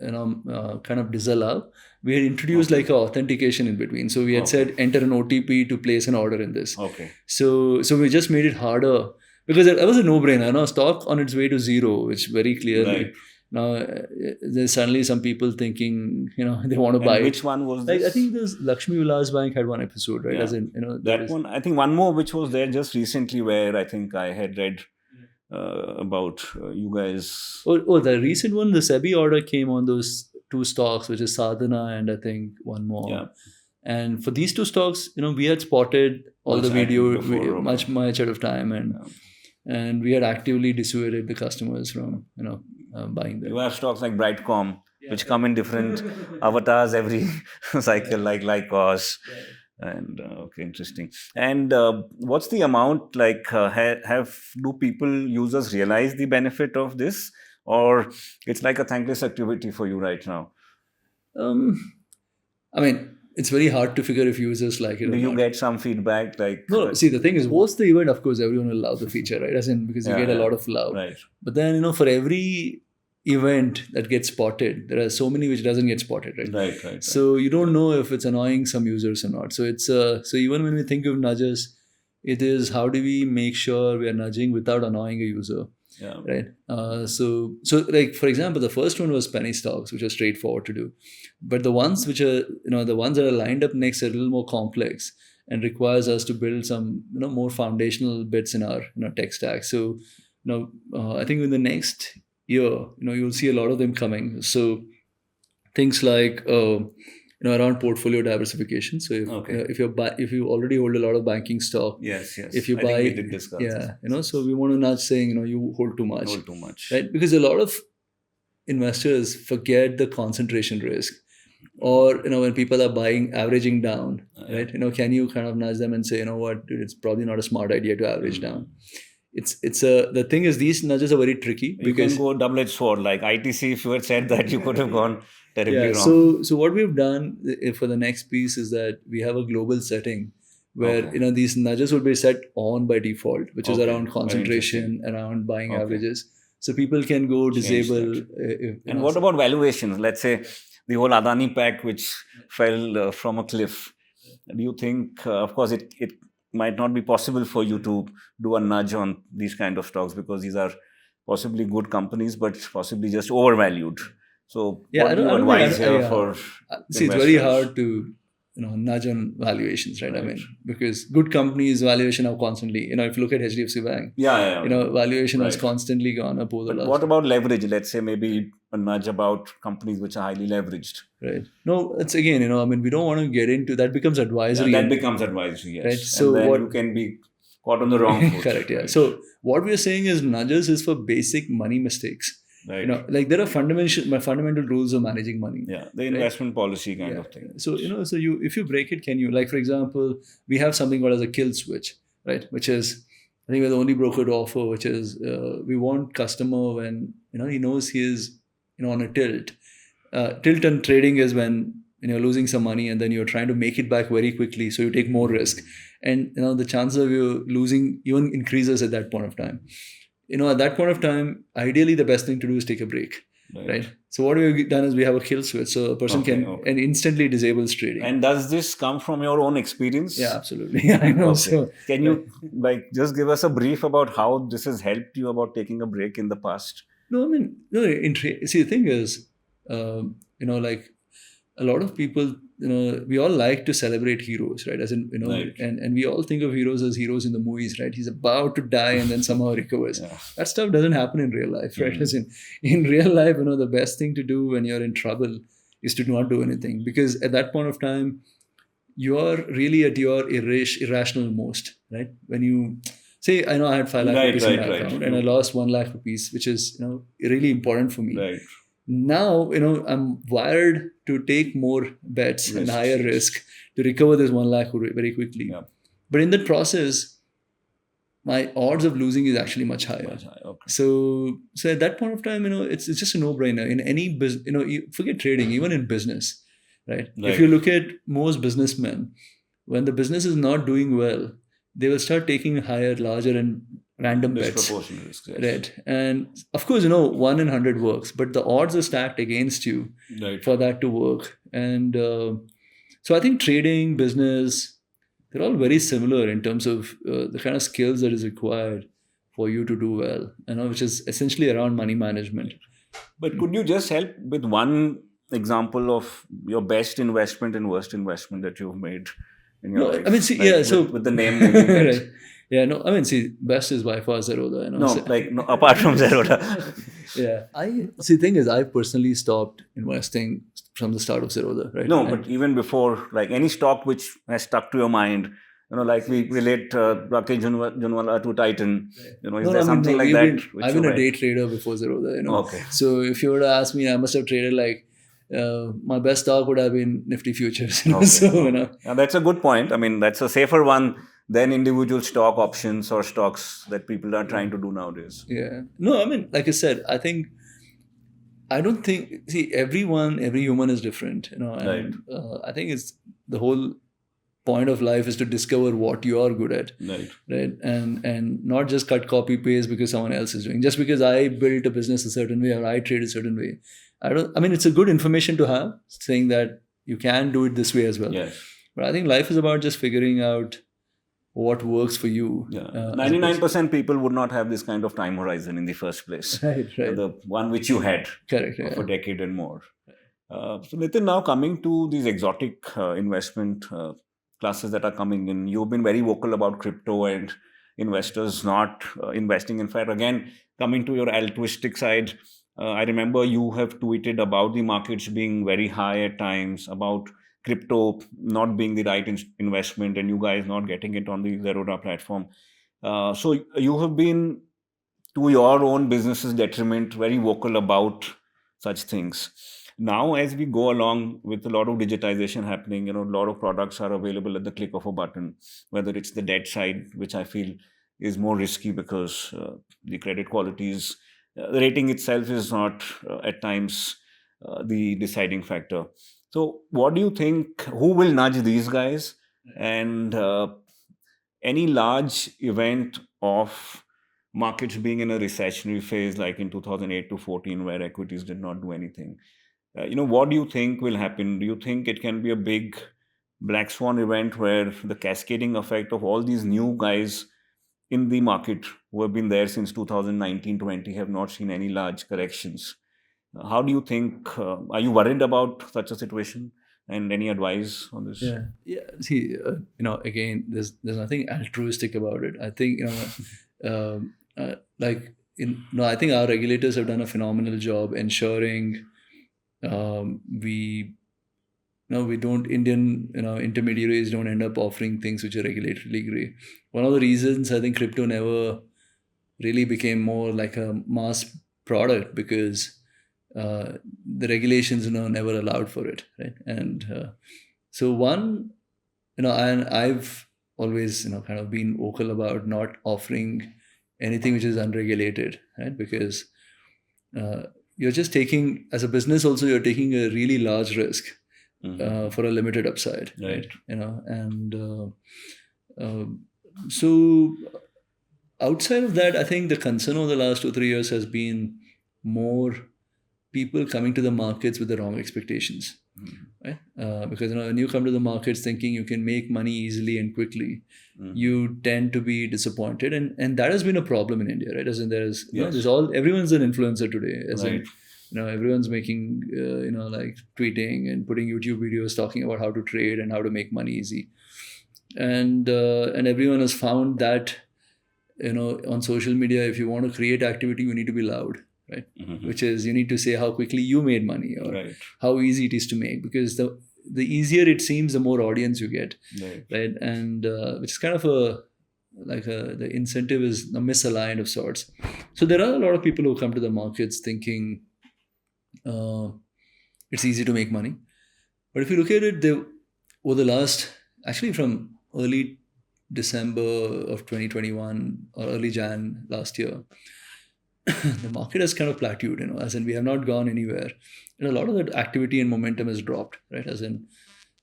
Speaker 1: kind of disallow. We had introduced like an authentication in between. So we had said enter an OTP to place an order in this.
Speaker 2: Okay.
Speaker 1: So we just made it harder, because that was a no-brainer. Stock on its way to zero, which very clearly. Now there's suddenly some people thinking they want to buy
Speaker 2: which one was this?
Speaker 1: I think this Lakshmi Vilas Bank had one episode, right?
Speaker 2: That one. I think one more which was there just recently, where I think I had read about you guys.
Speaker 1: Oh, the recent one, the SEBI order came on those 2 stocks, which is Sadhana and I think one more.
Speaker 2: Yeah.
Speaker 1: And for these 2 stocks, we had spotted all the video much ahead of time, and we had actively dissuaded the customers from buying them.
Speaker 2: You have stocks like Brightcom, which come in different avatars every cycle, like Lycos. And okay, interesting. And what's the amount do users realize the benefit of this, or it's like a thankless activity for you right now?
Speaker 1: it's very hard to figure if users like it or
Speaker 2: Do you
Speaker 1: not.
Speaker 2: get some feedback like?
Speaker 1: No, see, the thing is, post the event, of course, everyone will love the feature, right? As in, because you
Speaker 2: Yeah,
Speaker 1: get a
Speaker 2: yeah.
Speaker 1: lot of love.
Speaker 2: Right.
Speaker 1: But then, for every event that gets spotted, there are so many which doesn't get spotted, right?
Speaker 2: Right.
Speaker 1: So you don't know if it's annoying some users or not. So it's so even when we think of nudges, it is how do we make sure we are nudging without annoying a user,
Speaker 2: Yeah.
Speaker 1: right? So like for example, the first one was penny stocks, which are straightforward to do, but the ones which are the ones that are lined up next are a little more complex and requires us to build some more foundational bits in our tech stack. So I think in the next year, you'll see a lot of them coming. So things like around portfolio diversification. So if
Speaker 2: Okay.
Speaker 1: if you already hold a lot of banking stock,
Speaker 2: Yes.
Speaker 1: if you
Speaker 2: I
Speaker 1: buy,
Speaker 2: think we did discuss
Speaker 1: yeah,
Speaker 2: this.
Speaker 1: so we want to not saying you hold too much,
Speaker 2: Hold too much.
Speaker 1: right? Because a lot of investors forget the concentration risk, or when people are buying averaging down, right? Can you kind of nudge them and say, what, dude, it's probably not a smart idea to average down. It's the thing is, these nudges are very tricky
Speaker 2: You
Speaker 1: because
Speaker 2: can go double-edged sword like ITC. If you had said that, you could have gone terribly
Speaker 1: yeah.
Speaker 2: wrong.
Speaker 1: So what we've done for the next piece is that we have a global setting where
Speaker 2: Okay.
Speaker 1: these nudges will be set on by default, which is
Speaker 2: Okay.
Speaker 1: around
Speaker 2: Very
Speaker 1: concentration, around buying
Speaker 2: Okay.
Speaker 1: averages. So people can go
Speaker 2: Change
Speaker 1: disable.
Speaker 2: that. And what about valuations? Let's say the whole Adani pack, which fell from a cliff. Do you think, of course, it might not be possible for you to do a nudge on these kind of stocks because these are possibly good companies, but possibly just overvalued. So,
Speaker 1: Yeah,
Speaker 2: what do you
Speaker 1: I don't think
Speaker 2: advise here
Speaker 1: yeah.
Speaker 2: for
Speaker 1: See, it's very
Speaker 2: investors?
Speaker 1: hard to nudge on valuations, right? I
Speaker 2: Right.
Speaker 1: mean, because good companies valuation are constantly, if you look at HDFC Bank,
Speaker 2: Yeah.
Speaker 1: valuation has
Speaker 2: Right.
Speaker 1: constantly gone up over the
Speaker 2: But
Speaker 1: last.
Speaker 2: what about leverage? Let's say maybe a nudge about companies which are highly leveraged.
Speaker 1: Right. No, it's again, I mean, we don't want to get into that. Becomes advisory.
Speaker 2: That
Speaker 1: and-
Speaker 2: becomes advisory, yes.
Speaker 1: Right. So
Speaker 2: And then
Speaker 1: what?
Speaker 2: you can be caught on the wrong foot.
Speaker 1: Correct. Yeah.
Speaker 2: Right.
Speaker 1: So what we are saying is nudges is for basic money mistakes.
Speaker 2: Right.
Speaker 1: Like there are fundamental rules of managing money.
Speaker 2: Yeah, the investment policy kind of thing.
Speaker 1: So so if you break it, can you, like for example, we have something called as a kill switch, right? Which is, I think we're the only broker to offer, which is we want customer when he knows he is on a tilt. Tilt and trading is when you're losing some money and then you're trying to make it back very quickly, so you take more risk, and the chances of you losing even increases at that point of time. At that point of time, ideally the best thing to do is take a break, right? So what we've done is we have a kill switch, so a person can and instantly disables trading.
Speaker 2: And does this come from your own experience?
Speaker 1: Yeah, absolutely. I know.
Speaker 2: Okay.
Speaker 1: So
Speaker 2: can you just give us a brief about how this has helped you about taking a break in the past?
Speaker 1: No, I mean, see, the thing is, like a lot of people, we all like to celebrate heroes, right? As in,
Speaker 2: Right.
Speaker 1: and we all think of heroes as heroes in the movies, right? He's about to die and then somehow recovers.
Speaker 2: Yeah.
Speaker 1: That stuff doesn't happen in real life, right? As in real life, the best thing to do when you're in trouble is to not do anything, because at that point of time, you are really at your irrational most, right? When you say, I know I had 5 lakh rupees in my account and I lost 1 lakh rupees, which is really important for me.
Speaker 2: Right.
Speaker 1: Now I'm wired to take more bets and higher risk to recover this 1 lakh very quickly.
Speaker 2: Yeah.
Speaker 1: But in that process, my odds of losing is actually much higher.
Speaker 2: Okay.
Speaker 1: So at that point of time, it's just a no-brainer in any business. You forget trading, even in business, right? If you look at most businessmen, when the business is not doing well, they will start taking higher, larger, and random bets.
Speaker 2: Disproportionate risk, yes.
Speaker 1: Right. And of course, 1 in 100 works, but the odds are stacked against you for that to work. And so I think trading, business, they're all very similar in terms of the kind of skills that is required for you to do well, which is essentially around money management.
Speaker 2: But could you just help with one example of your best investment and worst investment that you've made in your life?
Speaker 1: I mean, see, so
Speaker 2: with the name maybe.
Speaker 1: Right. Yeah, no, I mean, see, best is by far Zerodha.
Speaker 2: Apart from Zerodha.
Speaker 1: Yeah, the thing is, I personally stopped investing from the start of Zerodha, right?
Speaker 2: But even before, like any stock which has stuck to your mind, like we relate Rakesh Junwala to Titan, is there something like that?
Speaker 1: I've been a day trader before Zerodha,
Speaker 2: Okay.
Speaker 1: So if you were to ask me, I must have traded like, my best stock would have been Nifty futures.
Speaker 2: Okay.
Speaker 1: So,
Speaker 2: Now, that's a good point. I mean, that's a safer one than individual stock options or stocks that people are trying to do nowadays.
Speaker 1: Yeah. No, I mean, like I said, I don't think, every human is different, and
Speaker 2: Right.
Speaker 1: I think the whole point of life is to discover what you are good at,
Speaker 2: Right.
Speaker 1: right? And not just cut copy paste because someone else is doing. Just because I built a business a certain way or I trade a certain way, I mean, it's a good information to have, saying that you can do it this way as well.
Speaker 2: Yes.
Speaker 1: But I think life is about just figuring out what works for you.
Speaker 2: Yeah.
Speaker 1: as a person.
Speaker 2: 99% people would not have this kind of time horizon in the first place.
Speaker 1: Right, right.
Speaker 2: The one which you had
Speaker 1: Correct.
Speaker 2: of
Speaker 1: Yeah.
Speaker 2: a decade and more. So Nitin, now coming to these exotic investment classes that are coming in, you've been very vocal about crypto and investors not investing. In fact, again, coming to your altruistic side, I remember you have tweeted about the markets being very high at times, about crypto not being the right investment, and you guys not getting it on the Zerodha platform. So you have been, to your own business's detriment, very vocal about such things. Now, as we go along with a lot of digitization happening, a lot of products are available at the click of a button, whether it's the debt side, which I feel is more risky because the credit quality is, the rating itself is not at times the deciding factor. So, what do you think? Who will nudge these guys? And any large event of markets being in a recessionary phase like in 2008 to 14 where equities did not do anything, what do you think will happen? Do you think it can be a big black swan event where the cascading effect of all these new guys in the market who have been there since 2019-20 have not seen any large corrections? How do you think, are you worried about such a situation, and any advice on this?
Speaker 1: Yeah. See, again, there's nothing altruistic about it. I think I think our regulators have done a phenomenal job ensuring we don't, Indian intermediaries don't end up offering things which are regulatorily grey. One of the reasons I think crypto never really became more like a mass product because the regulations never allowed for it, right? And so one, and I've always kind of been vocal about not offering anything which is unregulated, right? Because you're just taking, as a business also, you're taking a really large risk for a limited upside, right? And so outside of that, I think the concern over the last 2-3 years has been more people coming to the markets with the wrong expectations, right? Because when you come to the markets thinking you can make money easily and quickly, you tend to be disappointed, and that has been a problem in India, right? As in there's everyone's an influencer today, as in everyone's making like tweeting and putting YouTube videos talking about how to trade and how to make money easy, and everyone has found that on social media, if you want to create activity, you need to be loud, right? Which is, you need to say how quickly you made money or how easy it is to make, because the easier it seems, the more audience you get, right? And which is kind of the incentive is misaligned of sorts. So there are a lot of people who come to the markets thinking it's easy to make money, but if you look at it, over the last, actually from early December of 2021 or early Jan last year, the market has kind of plateaued, as in we have not gone anywhere. And a lot of that activity and momentum has dropped, right? As in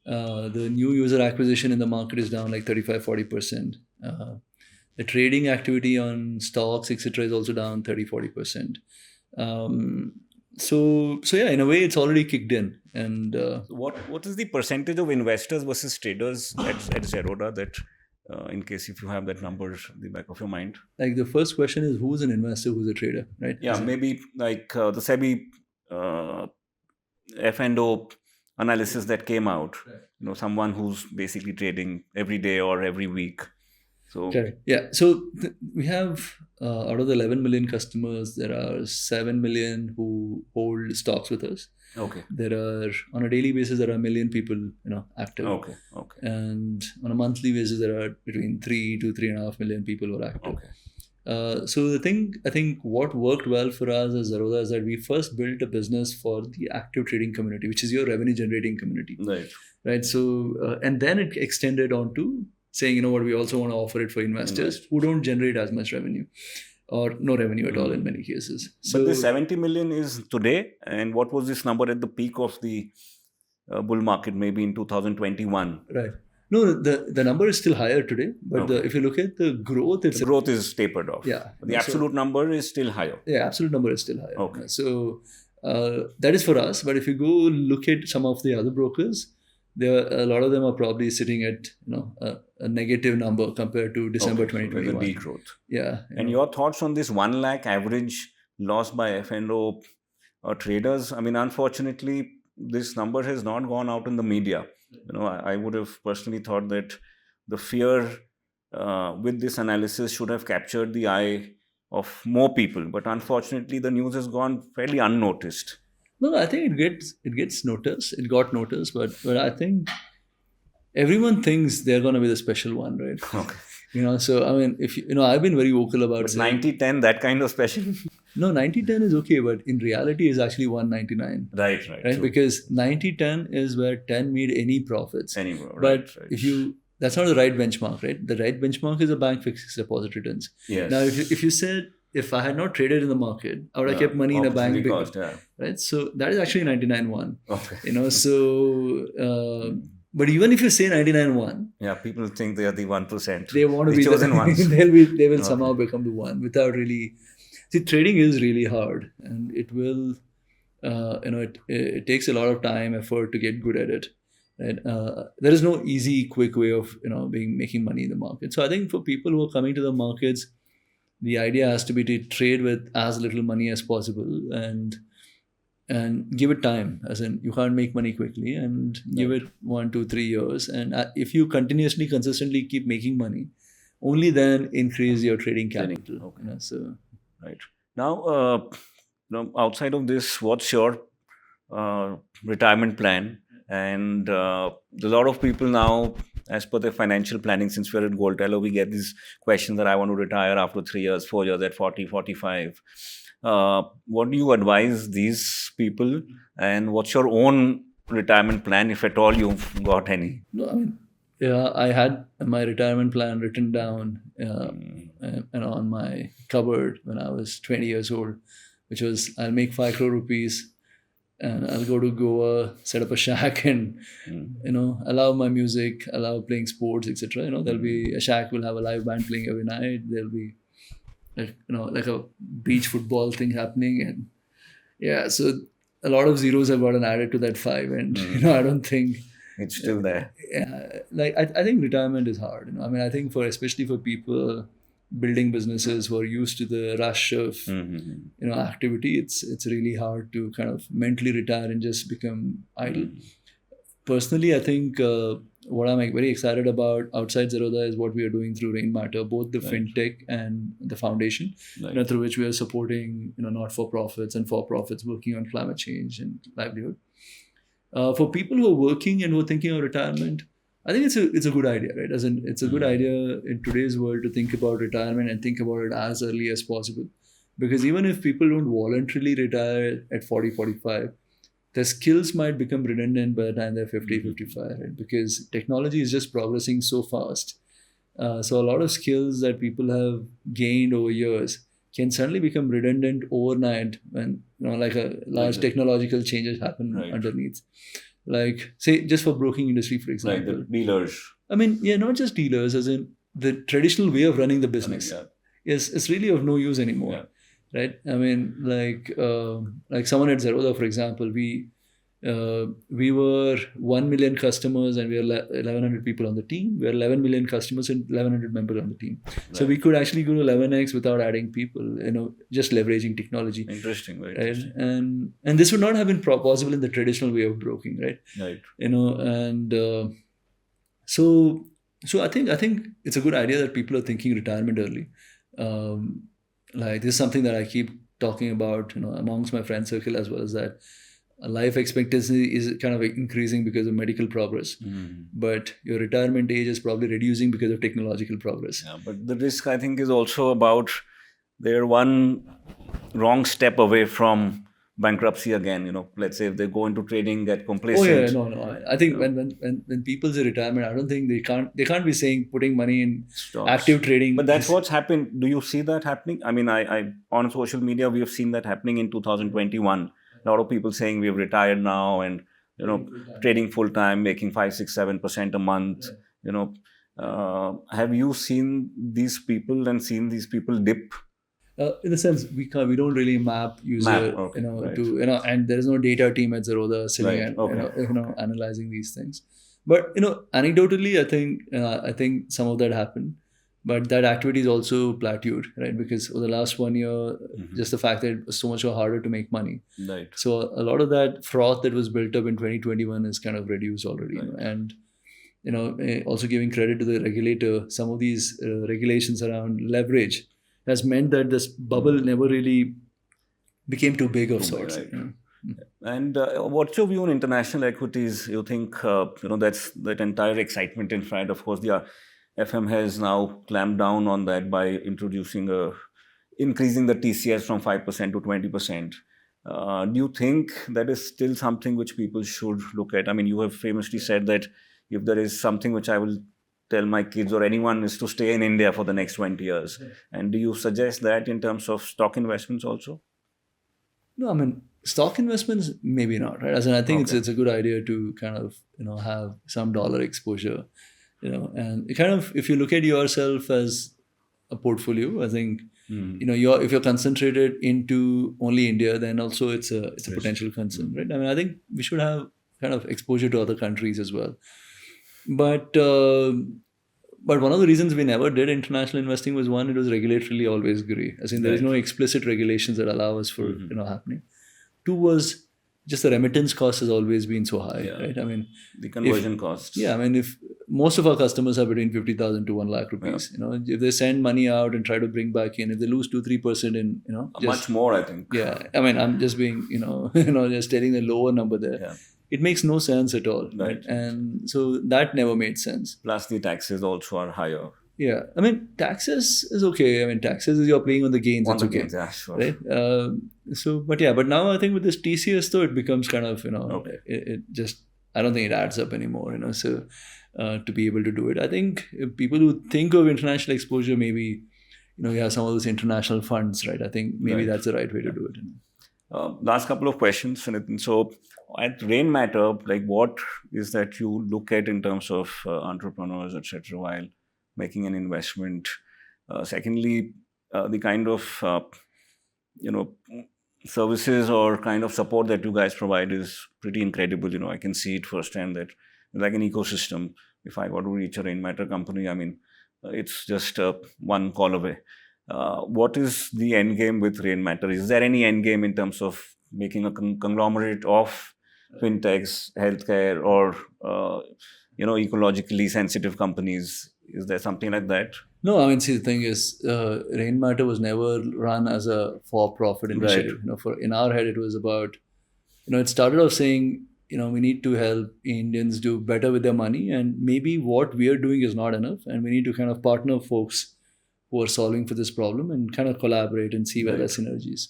Speaker 1: the new user acquisition in the market is down like 35-40%. The trading activity on stocks, etc., is also down 30-40%. So yeah, in a way, it's already kicked in. And
Speaker 2: what is the percentage of investors versus traders at Zerodha, that in case if you have that number in the back of your mind?
Speaker 1: Like the first question is, who's an investor, who's a trader, right?
Speaker 2: Yeah, maybe like the SEBI F&O analysis that came out, someone who's basically trading every day or every week. So
Speaker 1: correct. Yeah. So we have out of the 11 million customers, there are 7 million who hold stocks with us.
Speaker 2: Okay.
Speaker 1: There are, on a daily basis, there are 1 million people active.
Speaker 2: Okay.
Speaker 1: And on a monthly basis, there are between 3 to 3.5 million people who are active.
Speaker 2: Okay.
Speaker 1: So the thing, I think what worked well for us as Zerodha is that we first built a business for the active trading community, which is your revenue generating community. Right. So, and then it extended on to saying, we also want to offer it for investors who don't generate as much revenue or no revenue at all in many cases. So
Speaker 2: but the 70 million is today, and what was this number at the peak of the bull market, maybe in 2021.
Speaker 1: Right. No, the number is still higher today, but
Speaker 2: Okay.
Speaker 1: if you look at the growth, it's
Speaker 2: The growth is tapered off.
Speaker 1: Yeah.
Speaker 2: But the absolute number is still higher.
Speaker 1: Yeah, absolute number is still higher.
Speaker 2: Okay.
Speaker 1: So that is for us. But if you go look at some of the other brokers, a lot of them are probably sitting at a negative number compared to December
Speaker 2: Okay, so there's a
Speaker 1: 2021.
Speaker 2: degrowth.
Speaker 1: Yeah.
Speaker 2: And your thoughts on this 1 lakh average loss by F&O traders? I mean, unfortunately, this number has not gone out in the media. I would have personally thought that the fear with this analysis should have captured the eye of more people. But unfortunately, the news has gone fairly unnoticed.
Speaker 1: No, I think it gets noticed. It got noticed, but I think everyone thinks they're going to be the special one, right?
Speaker 2: Okay.
Speaker 1: So I mean, if I've been very vocal about
Speaker 2: But 90-10, that kind of special?
Speaker 1: No, 90-10 is okay, but in reality is actually 199.
Speaker 2: Right.
Speaker 1: Right? Because 90-10 is where 10 made any profits.
Speaker 2: Anymore,
Speaker 1: but
Speaker 2: right.
Speaker 1: That's not the right benchmark, right? The right benchmark is a bank fixed deposit returns.
Speaker 2: Yes.
Speaker 1: Now, if you said, if I had not traded in the market, I would have kept money in a bank.
Speaker 2: Cost, yeah.
Speaker 1: Right? So that is actually 99-1.
Speaker 2: Okay.
Speaker 1: So... but even if you say 99-1,
Speaker 2: yeah, people think they are the 1%.
Speaker 1: They want to
Speaker 2: the
Speaker 1: be
Speaker 2: chosen ones.
Speaker 1: They will somehow become the one without really. See, trading is really hard, and it will, it takes a lot of time, effort to get good at it. Right? There is no easy, quick way of making money in the market. So I think for people who are coming to the markets, the idea has to be to trade with as little money as possible and give it time. As in, you can't make money quickly, and give it 1, 2, 3 years. And if you consistently keep making money, only then increase your trading capital.
Speaker 2: Okay.
Speaker 1: So.
Speaker 2: Right. Now, outside of this, what's your retirement plan? And a lot of people now, as per their financial planning, since we're at Goalteller, we get these questions that I want to retire after 3 years, 4 years, at 40, 45. What do you advise these people? And what's your own retirement plan, if at all you've got any?
Speaker 1: No, I mean, yeah, I had my retirement plan written down and on my cupboard when I was 20 years old, which was, I'll make 5 crore rupees and I'll go to Goa, set up a shack, and allow my music, allow playing sports, etc. There'll be a shack, will have a live band playing every night. There'll be like a beach football thing happening, and yeah, so a lot of zeros have gotten added to that 5, and I don't think
Speaker 2: it's still there.
Speaker 1: I think retirement is hard. I mean, I think especially for people building businesses who are used to the rush of activity, it's really hard to kind of mentally retire and just become idle. Personally, I think what I'm very excited about outside Zerodha is what we are doing through Rain Matter, both the fintech and the foundation, through which we are supporting not-for-profits and for-profits working on climate change and livelihood. For people who are working and who are thinking of retirement, I think it's a good idea, right? As in, it's a good idea in today's world to think about retirement and think about it as early as possible. Because even if people don't voluntarily retire at 40, 45, their skills might become redundant by the time they're 50, 55, right? Because technology is just progressing so fast. So a lot of skills that people have gained over years can suddenly become redundant overnight when like a large technological changes happen underneath. Like, say, just for broking industry, for example.
Speaker 2: Like the dealers.
Speaker 1: I mean, yeah, not just dealers, as in the traditional way of running the business is really of no use anymore. Yeah. Right? I mean, like someone at Zerodha, for example, we were 1 million customers and we were 1,100 people on the team. We were 11 million customers and 1,100 members on the team. Right. So we could actually go to 11x without adding people, just leveraging technology.
Speaker 2: Interesting, right?
Speaker 1: And this would not have been possible in the traditional way of broking, right?
Speaker 2: Right.
Speaker 1: So I think it's a good idea that people are thinking retirement early. Like, this is something that I keep talking about, amongst my friend circle, as well as that life expectancy is kind of increasing because of medical progress, but your retirement age is probably reducing because of technological progress.
Speaker 2: Yeah, but the risk, I think, is also about they're one wrong step away from bankruptcy again. Let's say if they go into trading, get complacent.
Speaker 1: Oh yeah, no. I think when people say retirement, I don't think they can't be saying putting money in stocks, active trading.
Speaker 2: But that's what's happened. Do you see that happening? I mean, I on social media we have seen that happening in 2021. A lot of people saying we've retired now, and you know, trading full time, making 5, 6, 7% a month. You know, have you seen these people and seen these people dip?
Speaker 1: In the sense we don't really map
Speaker 2: Map.
Speaker 1: user
Speaker 2: Okay. Right.
Speaker 1: to and there is no data team at Zerodha sitting
Speaker 2: Right.
Speaker 1: and
Speaker 2: Okay.
Speaker 1: analyzing these things. But anecdotally, I think some of that happened, but that activity is also plateaued, right? Because over the last 1 year, just the fact that it was so much harder to make money,
Speaker 2: Right.
Speaker 1: so a lot of that froth that was built up in 2021 is kind of reduced already, and also giving credit to the regulator, some of these regulations around leverage has meant that this bubble never really became too big of
Speaker 2: Too big,
Speaker 1: sorts.
Speaker 2: right. And what's your view on international equities? You think that's that entire excitement in front? Of course, the FM has now clamped down on that by increasing the TCS from 5% to 20%. Do you think that is still something which people should look at? I mean, you have famously said that if there is something which I will tell my kids or anyone is to stay in India for the next 20 years. And do you suggest that in terms of stock investments also?
Speaker 1: No, I mean stock investments maybe not, right? As in, I think
Speaker 2: Okay.
Speaker 1: it's a good idea to kind of have some dollar exposure, and it kind of, if you look at yourself as a portfolio, I think if you're concentrated into only India, then also it's a potential concern, right? I mean, I think we should have kind of exposure to other countries as well, but. But one of the reasons we never did international investing was, one, it was regulatorily always gray. As in, there is no explicit regulations that allow us for happening. Two was just the remittance cost has always been so high, right? I mean,
Speaker 2: the conversion costs.
Speaker 1: Yeah, I mean, if most of our customers are between 50,000 to 1 lakh rupees, if they send money out and try to bring back in, if they lose 2-3% in,
Speaker 2: much more, I think.
Speaker 1: Yeah, I mean, I'm just being, just telling the lower number there.
Speaker 2: Yeah.
Speaker 1: It makes no sense at all,
Speaker 2: Right.
Speaker 1: And so that never made sense.
Speaker 2: Plus, the taxes also are higher.
Speaker 1: Yeah, I mean, taxes is okay. I mean, taxes is you're playing on the gains.
Speaker 2: On
Speaker 1: it's
Speaker 2: the
Speaker 1: okay,
Speaker 2: gains, yeah, sure.
Speaker 1: right? But now I think with this TCS though, it becomes kind of it just, I don't think it adds up anymore. So to be able to do it, I think if people who think of international exposure, maybe you have some of those international funds, right? I think maybe that's the right way to do it.
Speaker 2: Last couple of questions, Nitin. So at Rain Matter, like what is that you look at in terms of entrepreneurs, etc., while making an investment? Secondly, the kind of services or kind of support that you guys provide is pretty incredible. I can see it firsthand that like an ecosystem. If I got to reach a Rain Matter company, I mean, it's just one call away. What is the end game with Rain Matter? Is there any end game in terms of making a conglomerate of fintechs, healthcare, or ecologically sensitive companies? Is there something like that?
Speaker 1: No, I mean, see, the thing is, Rain Matter was never run as a for-profit initiative. In our head, it was about, it started off saying, we need to help Indians do better with their money, and maybe what we are doing is not enough, and we need to kind of partner folks who are solving for this problem and kind of collaborate and see where there are synergies.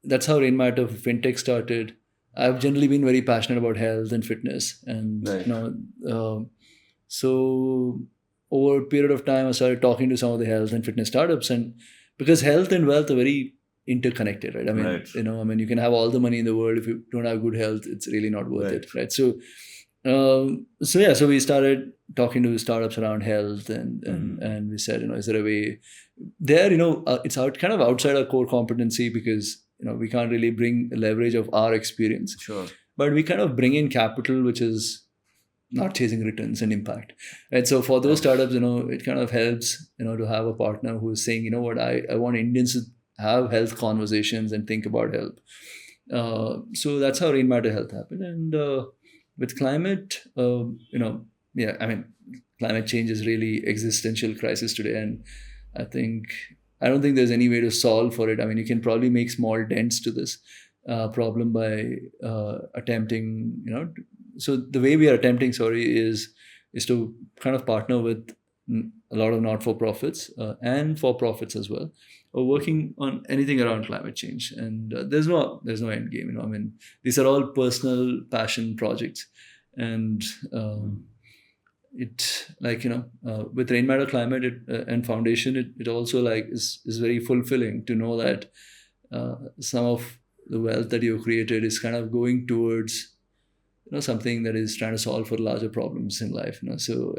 Speaker 1: That's how Rain Matter FinTech started. I've generally been very passionate about health and fitness, and so over a period of time, I started talking to some of the health and fitness startups, and because health and wealth are very interconnected, right? I mean, you can have all the money in the world, if you don't have good health, it's really not worth it, right? So we started talking to startups around health, and we said, is there a way there? It's kind of outside our core competency, because we can't really bring leverage of our experience.
Speaker 2: Sure.
Speaker 1: But we kind of bring in capital, which is not chasing returns and impact. And so for those startups, it kind of helps, to have a partner who is saying, I want Indians to have health conversations and think about health. So that's how Rain Matter Health happened. And with climate, I mean, climate change is really existential crisis today. And I don't think there's any way to solve for it. I mean, you can probably make small dents to this problem by attempting, so the way we are attempting, is to kind of partner with a lot of not-for-profits and for-profits as well, working on anything around climate change. And there's no end game. I mean, these are all personal passion projects, and with Rain Matter Climate and Foundation, it also is very fulfilling to know that some of the wealth that you've created is kind of going towards something that is trying to solve for larger problems in life. So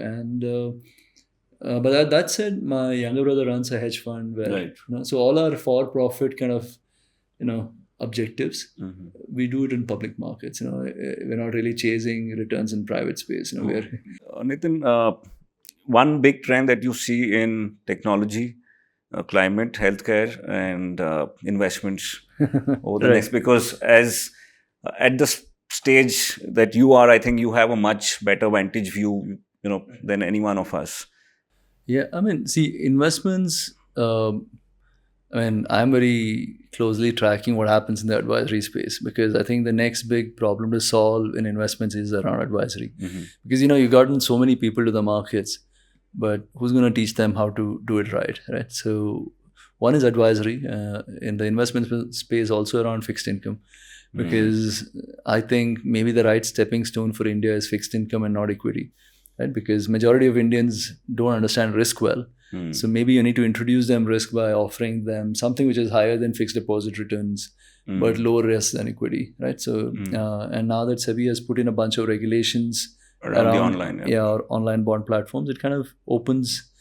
Speaker 1: but that said, my younger brother runs a hedge fund where
Speaker 2: Right.
Speaker 1: so all our for-profit kind of objectives, we do it in public markets. We're not really chasing returns in private space. We're
Speaker 2: Nitin, one big trend that you see in technology, climate, healthcare, and investments over the
Speaker 1: Right.
Speaker 2: next, because as at the stage that you are, I think you have a much better vantage view, than any one of us.
Speaker 1: Yeah, I mean, see, investments. I'm very closely tracking what happens in the advisory space, because I think the next big problem to solve in investments is around advisory. Because you've gotten so many people to the markets, but who's going to teach them how to do it right? So one is advisory in the investment space, also around fixed income, because I think maybe the right stepping stone for India is fixed income and not equity, right? Because majority of Indians don't understand risk well. So maybe you need to introduce them risk by offering them something which is higher than fixed deposit returns, but lower risk than equity, right? So and now that SEBI has put in a bunch of regulations
Speaker 2: Around the online,
Speaker 1: or online bond platforms, it kind of opens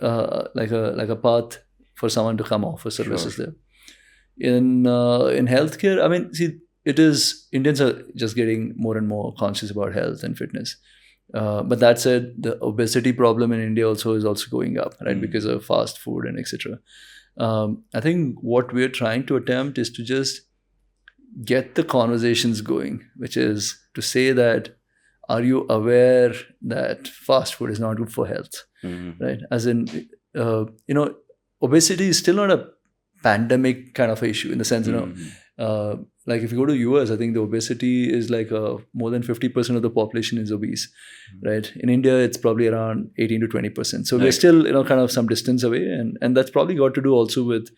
Speaker 1: like a path for someone to come offer services there. In healthcare, I mean, see, Indians are just getting more and more conscious about health and fitness. But that said, the obesity problem in India is also going up, right? Because of fast food and etc. I think what we're trying to attempt is to just get the conversations going, which is to say that, are you aware that fast food is not good for health, right? As in, obesity is still not a pandemic kind of issue, in the sense, like if you go to US, I think the obesity is like more than 50% of the population is obese, right? In India, it's probably around 18 to 20%. So we're still, kind of some distance away, and that's probably got to do also with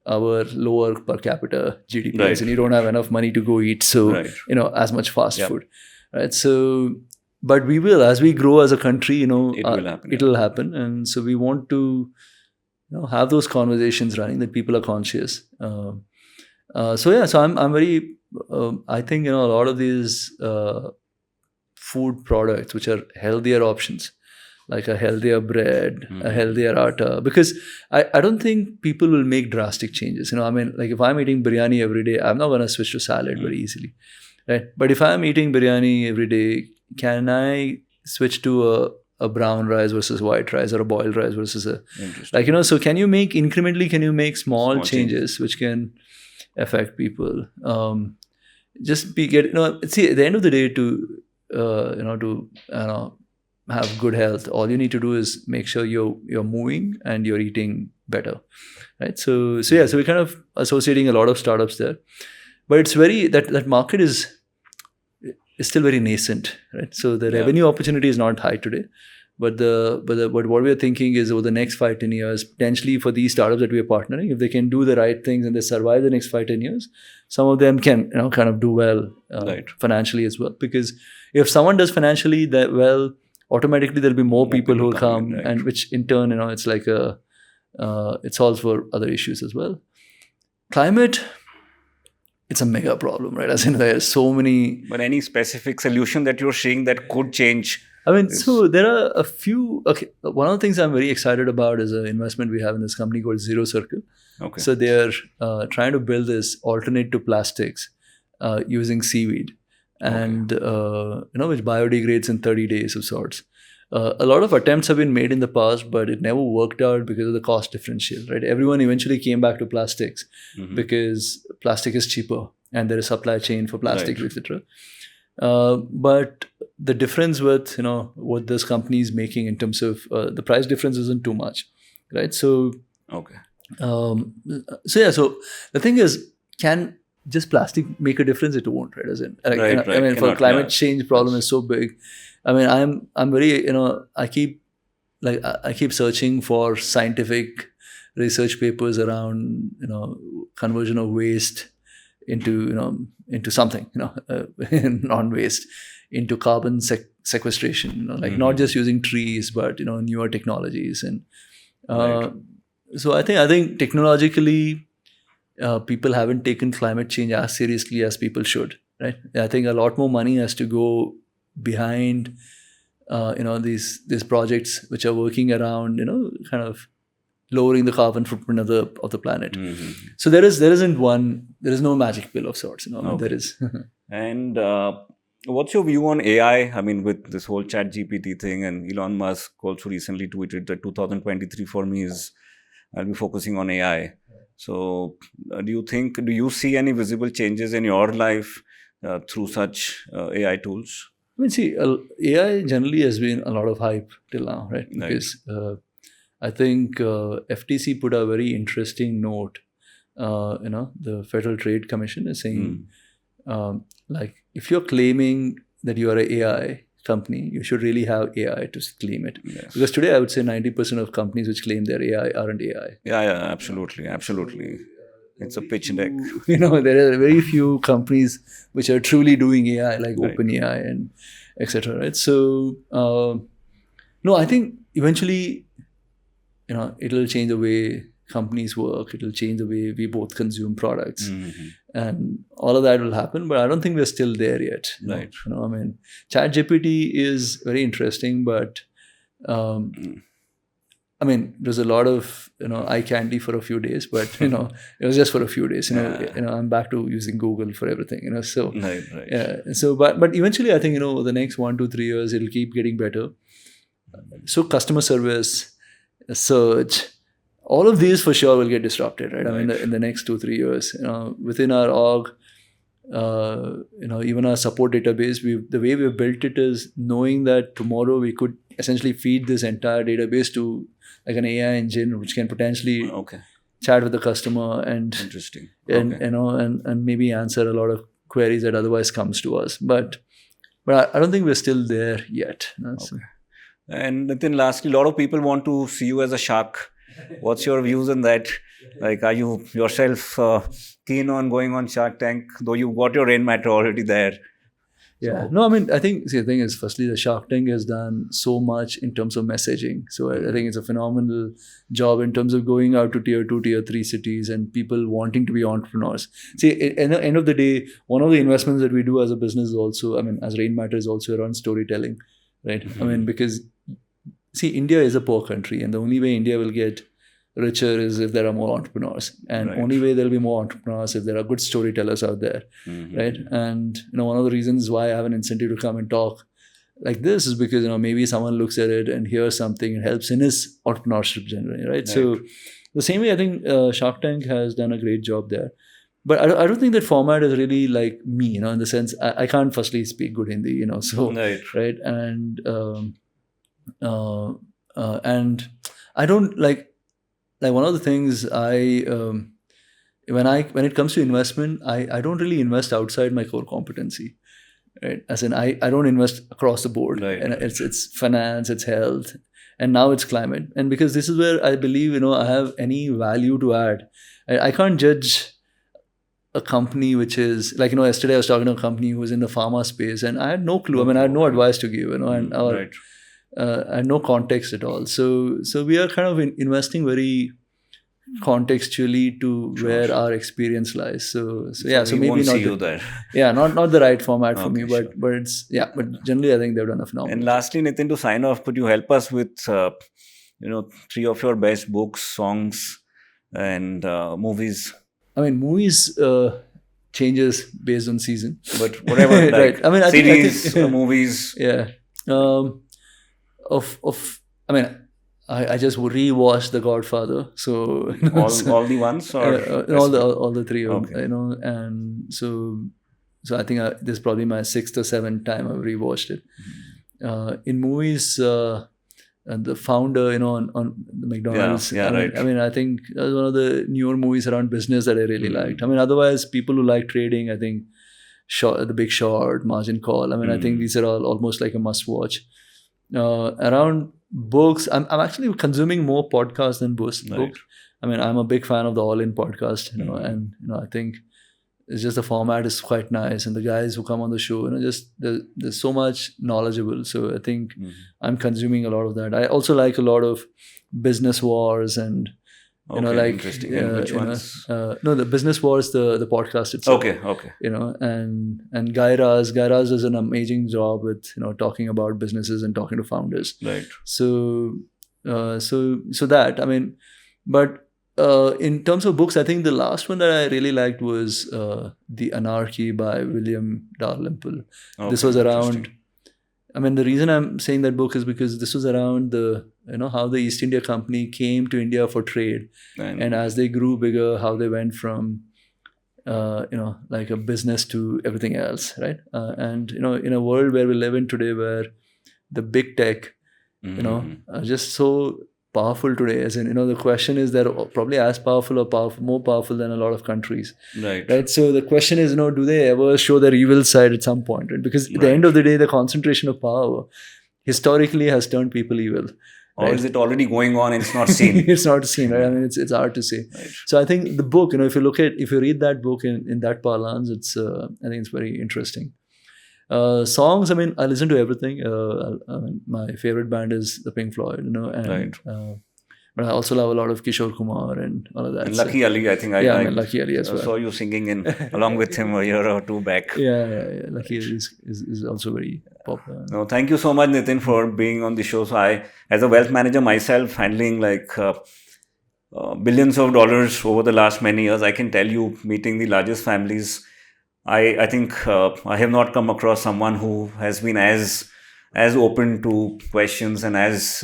Speaker 1: our lower per capita GDP, and you don't have enough money to go eat as much fast food, right? So, but we will, as we grow as a country, it'll happen, and so we want to have those conversations running, that people are conscious. So I'm very. I think a lot of these food products, which are healthier options, like a healthier bread, a healthier atta, because I don't think people will make drastic changes. I mean, like if I'm eating biryani every day, I'm not going to switch to salad very easily, right? But if I'm eating biryani every day, can I switch to a brown rice versus white rice, or a boiled rice versus so can you make small changes which can affect people? See, at the end of the day, to have good health, all you need to do is make sure you're moving and you're eating better, right? So we're kind of associating a lot of startups there, but it's very that market is still very nascent, right? So the revenue opportunity is not high today, but what we are thinking is, over the next 5-10 years, potentially for these startups that we are partnering, if they can do the right things and they survive the next 5-10 years, some of them can kind of do well financially as well. Because if someone does financially that well, automatically there'll be more people who will come, and which in turn, it's like it solves for other issues as well. Climate, it's a mega problem, right? As in, there's so many.
Speaker 2: But any specific solution that you're seeing that could change?
Speaker 1: I mean, so there are a few. Okay, one of the things I'm very excited about is an investment we have in this company called Zero Circle.
Speaker 2: Okay.
Speaker 1: So they're trying to build this alternate to plastics using seaweed, and which biodegrades in 30 days of sorts. A lot of attempts have been made in the past, but it never worked out because of the cost differential, right? Everyone eventually came back to plastics because plastic is cheaper and there is supply chain for plastics, etc. But the difference with what this company is making in terms of the price difference isn't too much, right? So so the thing is, can just plastic make a difference? It won't, right? As in, I mean, for climate change problem is so big. I mean, I'm very I keep searching for scientific research papers around conversion of waste into something non-waste, into carbon sequestration, not just using trees, but newer technologies. And so I think technologically people haven't taken climate change as seriously as people should, right? I think a lot more money has to go behind these projects which are working around kind of lowering the carbon footprint of the planet.
Speaker 2: Mhm.
Speaker 1: So there is no magic pill of sorts. I mean, there
Speaker 2: Okay.
Speaker 1: is.
Speaker 2: And what's your view on AI? I mean, with this whole Chat GPT thing, and Elon Musk also recently tweeted that 2023 for me is I'll be focusing on AI. So, do you see any visible changes in your life through such AI tools?
Speaker 1: I mean, see, AI generally has been a lot of hype till now, right?
Speaker 2: Right.
Speaker 1: Because I think FTC put a very interesting note. The Federal Trade Commission is saying, like, if you're claiming that you are an AI company, you should really have AI to claim it.
Speaker 2: Yes.
Speaker 1: Because today, I would say 90% of companies which claim they're AI aren't AI.
Speaker 2: Yeah, yeah, absolutely, absolutely. It's a pitch deck.
Speaker 1: There are very few companies which are truly doing AI, like
Speaker 2: Right.
Speaker 1: OpenAI and etc. Right? So, no, I think eventually, it'll change the way companies work. It'll change the way we both consume products,
Speaker 2: Mhm.
Speaker 1: and all of that will happen. But I don't think we're still there yet.
Speaker 2: Right.
Speaker 1: I mean, ChatGPT is very interesting, but I mean, there's a lot of eye candy for a few days, but it was just for a few days.
Speaker 2: Yeah.
Speaker 1: I'm back to using Google for everything. So
Speaker 2: Right, right.
Speaker 1: yeah. So but eventually, I think the next 1 to 3 years, it'll keep getting better. So customer service, search, all of these for sure will get disrupted, right? I mean,
Speaker 2: Right.
Speaker 1: in the next 2 3 years, within our org, even our support database, the way we've built it is knowing that tomorrow we could essentially feed this entire database to like an AI engine, which can potentially
Speaker 2: Okay.
Speaker 1: chat with the customer and
Speaker 2: Interesting.
Speaker 1: and
Speaker 2: Okay.
Speaker 1: and maybe answer a lot of queries that otherwise comes to us. But I don't think we're still there yet. So-
Speaker 2: And then lastly, a lot of people want to see you as a shark. What's your views on that? Like, are you yourself keen on going on Shark Tank, though you got your rain matter already there?
Speaker 1: Yeah.
Speaker 2: So-
Speaker 1: No, I mean, I think the thing is, firstly, the Shark Tank has done so much in terms of messaging. So I think it's a phenomenal job in terms of going out to tier 2, tier 3 cities and people wanting to be entrepreneurs. See, at the end of the day, one of the investments that we do as a business is also, I mean, as Rain Matter is also around storytelling, right? I mean, because see, India is a poor country, and the only way India will get richer is if there are more entrepreneurs, and
Speaker 2: Right.
Speaker 1: only way there'll be more entrepreneurs if there are good storytellers out there, right? And one of the reasons why I have an incentive to come and talk like this is because maybe someone looks at it and hears something and helps in his entrepreneurship journey, right? So the same way, I think Shark Tank has done a great job there. But I don't think that format is really like me, in the sense I can't firstly speak good Hindi, so
Speaker 2: Right.
Speaker 1: right, and I don't like one of the things when it comes to investment, I don't really invest outside my core competency, right? As in I don't invest across the board,
Speaker 2: Right,
Speaker 1: and
Speaker 2: right.
Speaker 1: it's finance, it's health, and now it's climate, and because this is where I believe I have any value to add. I can't judge a company which is like yesterday I was talking to a company who was in the pharma space, and I had no clue. I mean, I had no advice to give, and
Speaker 2: Right.
Speaker 1: I had no context at all. So we are kind of investing very contextually to where our experience lies. So yeah, so
Speaker 2: we
Speaker 1: maybe
Speaker 2: won't
Speaker 1: not
Speaker 2: see you there.
Speaker 1: yeah, not the right format for me,
Speaker 2: Okay,
Speaker 1: but it's but generally I think they've done a phenomenal
Speaker 2: And
Speaker 1: job.
Speaker 2: lastly, Nitin, to sign off, could you help us with 3 of your best books, songs, and movies?
Speaker 1: I mean, movies changes based on season,
Speaker 2: But whatever, like
Speaker 1: right? I mean, I
Speaker 2: series,
Speaker 1: think
Speaker 2: movies.
Speaker 1: yeah. Of I mean, I just rewatched The Godfather, so
Speaker 2: All the ones or
Speaker 1: all the three of
Speaker 2: Okay.
Speaker 1: them, and so I think this is probably my 6th or 7th time I've rewatched it. In movies, and the founder, on the McDonald's.
Speaker 2: Yeah, right.
Speaker 1: I mean, I think that was one of the newer movies around business that I really liked. I mean, otherwise, people who like trading, I think, The Big Short, Margin Call. I mean, I think these are all almost like a must-watch. Around books, I'm actually consuming more podcasts than books.
Speaker 2: Right.
Speaker 1: I mean, I'm a big fan of the All In podcast, and I think it's just the format is quite nice, and the guys who come on the show, just there's so much knowledgeable. So I think I'm consuming a lot of that. I also like a lot of business wars and
Speaker 2: Okay, interesting. And which ones?
Speaker 1: No, the Business Wars, the podcast itself.
Speaker 2: Okay.
Speaker 1: And Guy Raz does an amazing job with talking about businesses and talking to founders.
Speaker 2: Right.
Speaker 1: So that, I mean, but in terms of books, I think the last one that I really liked was The Anarchy by William Dalrymple. This was around. I mean, the reason I'm saying that book is because this was around how the East India Company came to India for trade, and as they grew bigger, how they went from like a business to everything else, right? And in a world where we live in today, where the big tech, are just so powerful today. As in, the question is, they're probably as powerful or more powerful than a lot of countries. Right. So the question is, do they ever show their evil side at some point? Right? Because at the end of the day, the concentration of power historically has turned people evil.
Speaker 2: Or is it already going on and it's not seen?
Speaker 1: It's not seen, right? I mean, it's hard to say. Right. So I think the book, if you read that book in that parlance, I think it's very interesting. Songs, I mean, I listen to everything. My favorite band is the Pink Floyd, but I also love a lot of Kishore Kumar and all of that.
Speaker 2: And Lucky Ali, I think
Speaker 1: Lucky Ali as well.
Speaker 2: Saw you singing along with him a year or two back.
Speaker 1: Yeah. Lucky Ali is also very popular.
Speaker 2: No, thank you so much, Nitin, for being on the show. So I, as a wealth manager myself, handling like billions of dollars over the last many years, I can tell you, meeting the largest families, I think I have not come across someone who has been as open to questions and as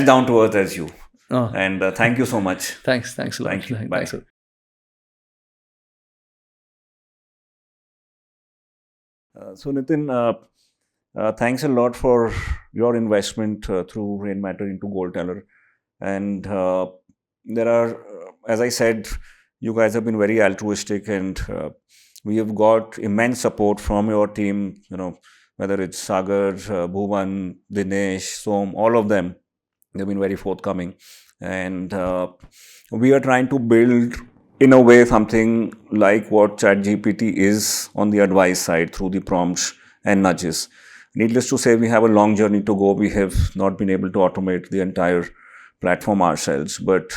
Speaker 2: down to earth as you. And thank you so much.
Speaker 1: Thanks a lot.
Speaker 2: Thank you. Bye.
Speaker 1: Thanks.
Speaker 2: So Nitin, thanks a lot for your investment through Rainmatter into Goalteller. And there are, as I said, you guys have been very altruistic, and we have got immense support from your team, whether it's Sagar, Bhuvan, Dinesh, Som, all of them. They've been very forthcoming. And we are trying to build, in a way, something like what ChatGPT is on the advice side through the prompts and nudges. Needless to say, we have a long journey to go. We have not been able to automate the entire platform ourselves. But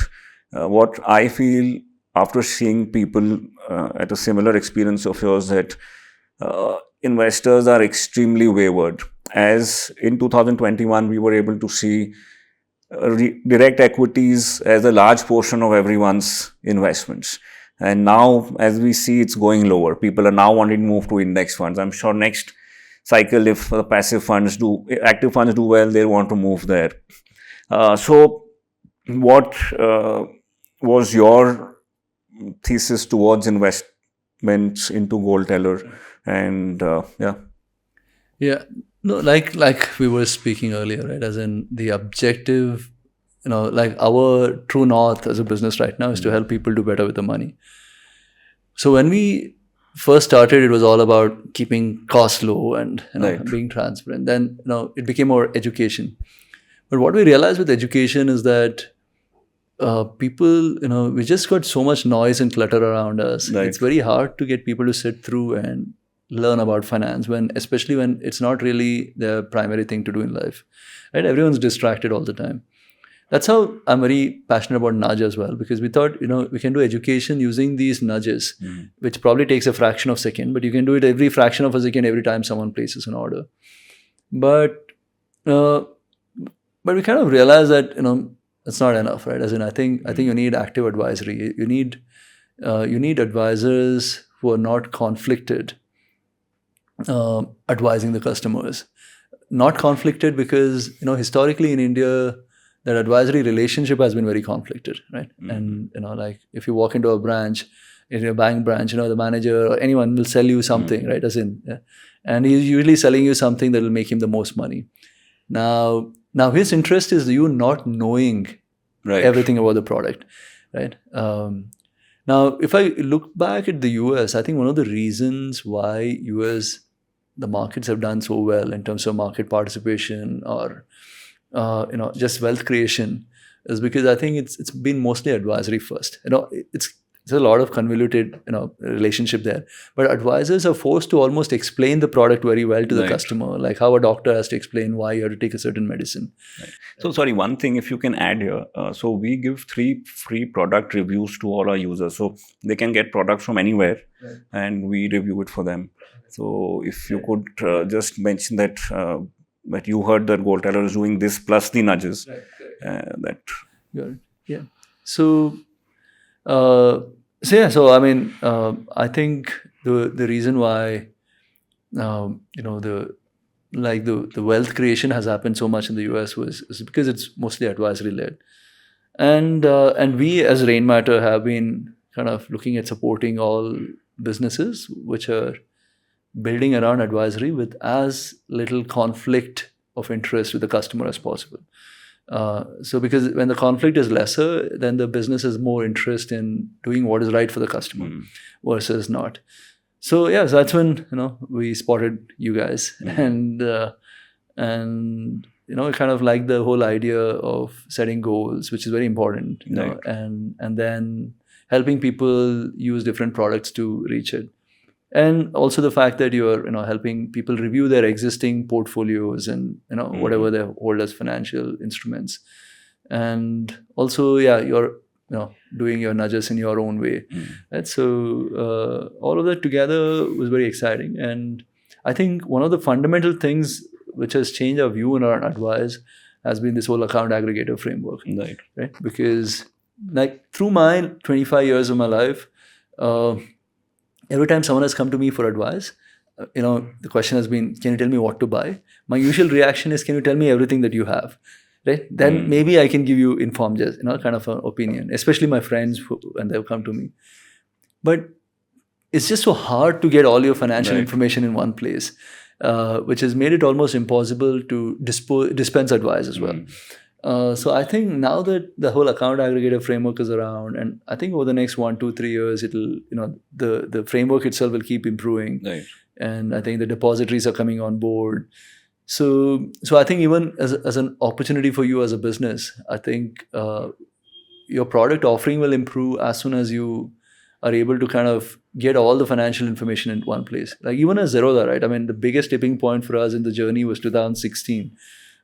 Speaker 2: what I feel after seeing people at a similar experience of yours, that investors are extremely wayward. As in 2021, we were able to see direct equities as a large portion of everyone's investments. And now, as we see, it's going lower. People are now wanting to move to index funds. I'm sure next cycle, if the active funds do well, they want to move there. So what was your thesis towards investments into Goalteller? And
Speaker 1: no, like we were speaking earlier, right? As in, the objective, like our true north as a business right now is to help people do better with the money. So when we first started, it was all about keeping costs low and being transparent. Then it became more education. But what we realized with education is that people, we just got so much noise and clutter around us. Right. It's very hard to get people to sit through and learn about finance, especially when it's not really the primary thing to do in life. Right? Everyone's distracted all the time. That's how I'm very passionate about nudge as well, because we thought, we can do education using these nudges, which probably takes a fraction of a second, but you can do it every fraction of a second every time someone places an order. But we kind of realized that, it's not enough, right? As in, I think you need active advisory. You need advisors who are not conflicted, advising the customers. Not conflicted because, historically in India, that advisory relationship has been very conflicted, right? And, like if you walk into a branch, in a bank branch, the manager or anyone will sell you something, right? As in, and he's usually selling you something that will make him the most money. Now his interest is you not knowing everything about the product, right? Now, if I look back at the US, I think one of the reasons why the markets have done so well in terms of market participation or just wealth creation is because I think it's been mostly advisory first. It's there's a lot of convoluted relationship there. But advisors are forced to almost explain the product very well to the
Speaker 2: Right.
Speaker 1: customer, like how a doctor has to explain why you have to take a certain medicine.
Speaker 2: So sorry, one thing if you can add here. So we give 3 free product reviews to all our users, so they can get products from anywhere, and we review it for them. So if you could just mention that that you heard that Goalteller is doing this plus the nudges. That
Speaker 1: Got it. Yeah. So, so I mean, I think the reason why the wealth creation has happened so much in the US is because it's mostly advisory led, and we as Rainmatter have been kind of looking at supporting all businesses which are building around advisory with as little conflict of interest with the customer as possible. So because when the conflict is lesser, then the business has more interest in doing what is right for the customer versus not. So so that's when we spotted you guys, and we kind of like the whole idea of setting goals, which is very important,
Speaker 2: Right.
Speaker 1: and then helping people use different products to reach it. And also the fact that you're helping people review their existing portfolios and whatever they hold as financial instruments, and also you're doing your nudges in your own way. Right? So all of that together was very exciting, and I think one of the fundamental things which has changed our view and our advice has been this whole account aggregator framework. Right? Because like through my 25 years of my life, every time someone has come to me for advice, the question has been, can you tell me what to buy? My usual reaction is, can you tell me everything that you have? Right? Then maybe I can give you informed, kind of an opinion, especially my friends when they've come to me. But it's just so hard to get all your financial information in one place, which has made it almost impossible to dispense advice as well. So I think now that the whole account aggregator framework is around, and I think over the next 1, 2, 3 years, it'll the framework itself will keep improving.
Speaker 2: Right.
Speaker 1: And I think the depositories are coming on board. So I think even as an opportunity for you as a business, I think your product offering will improve as soon as you are able to kind of get all the financial information in one place. Like even as Zerodha, right? I mean, the biggest tipping point for us in the journey was 2016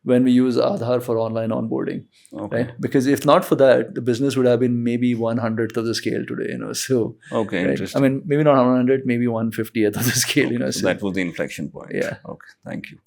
Speaker 1: when we used Aadhaar for online onboarding.
Speaker 2: Okay.
Speaker 1: Right? Because if not for that, the business would have been maybe 1/100th of the scale today. So
Speaker 2: Okay,
Speaker 1: right?
Speaker 2: interesting.
Speaker 1: I mean, maybe not 100, maybe 1/50th of the scale.
Speaker 2: So that was the inflection point.
Speaker 1: Yeah.
Speaker 2: Okay, thank you.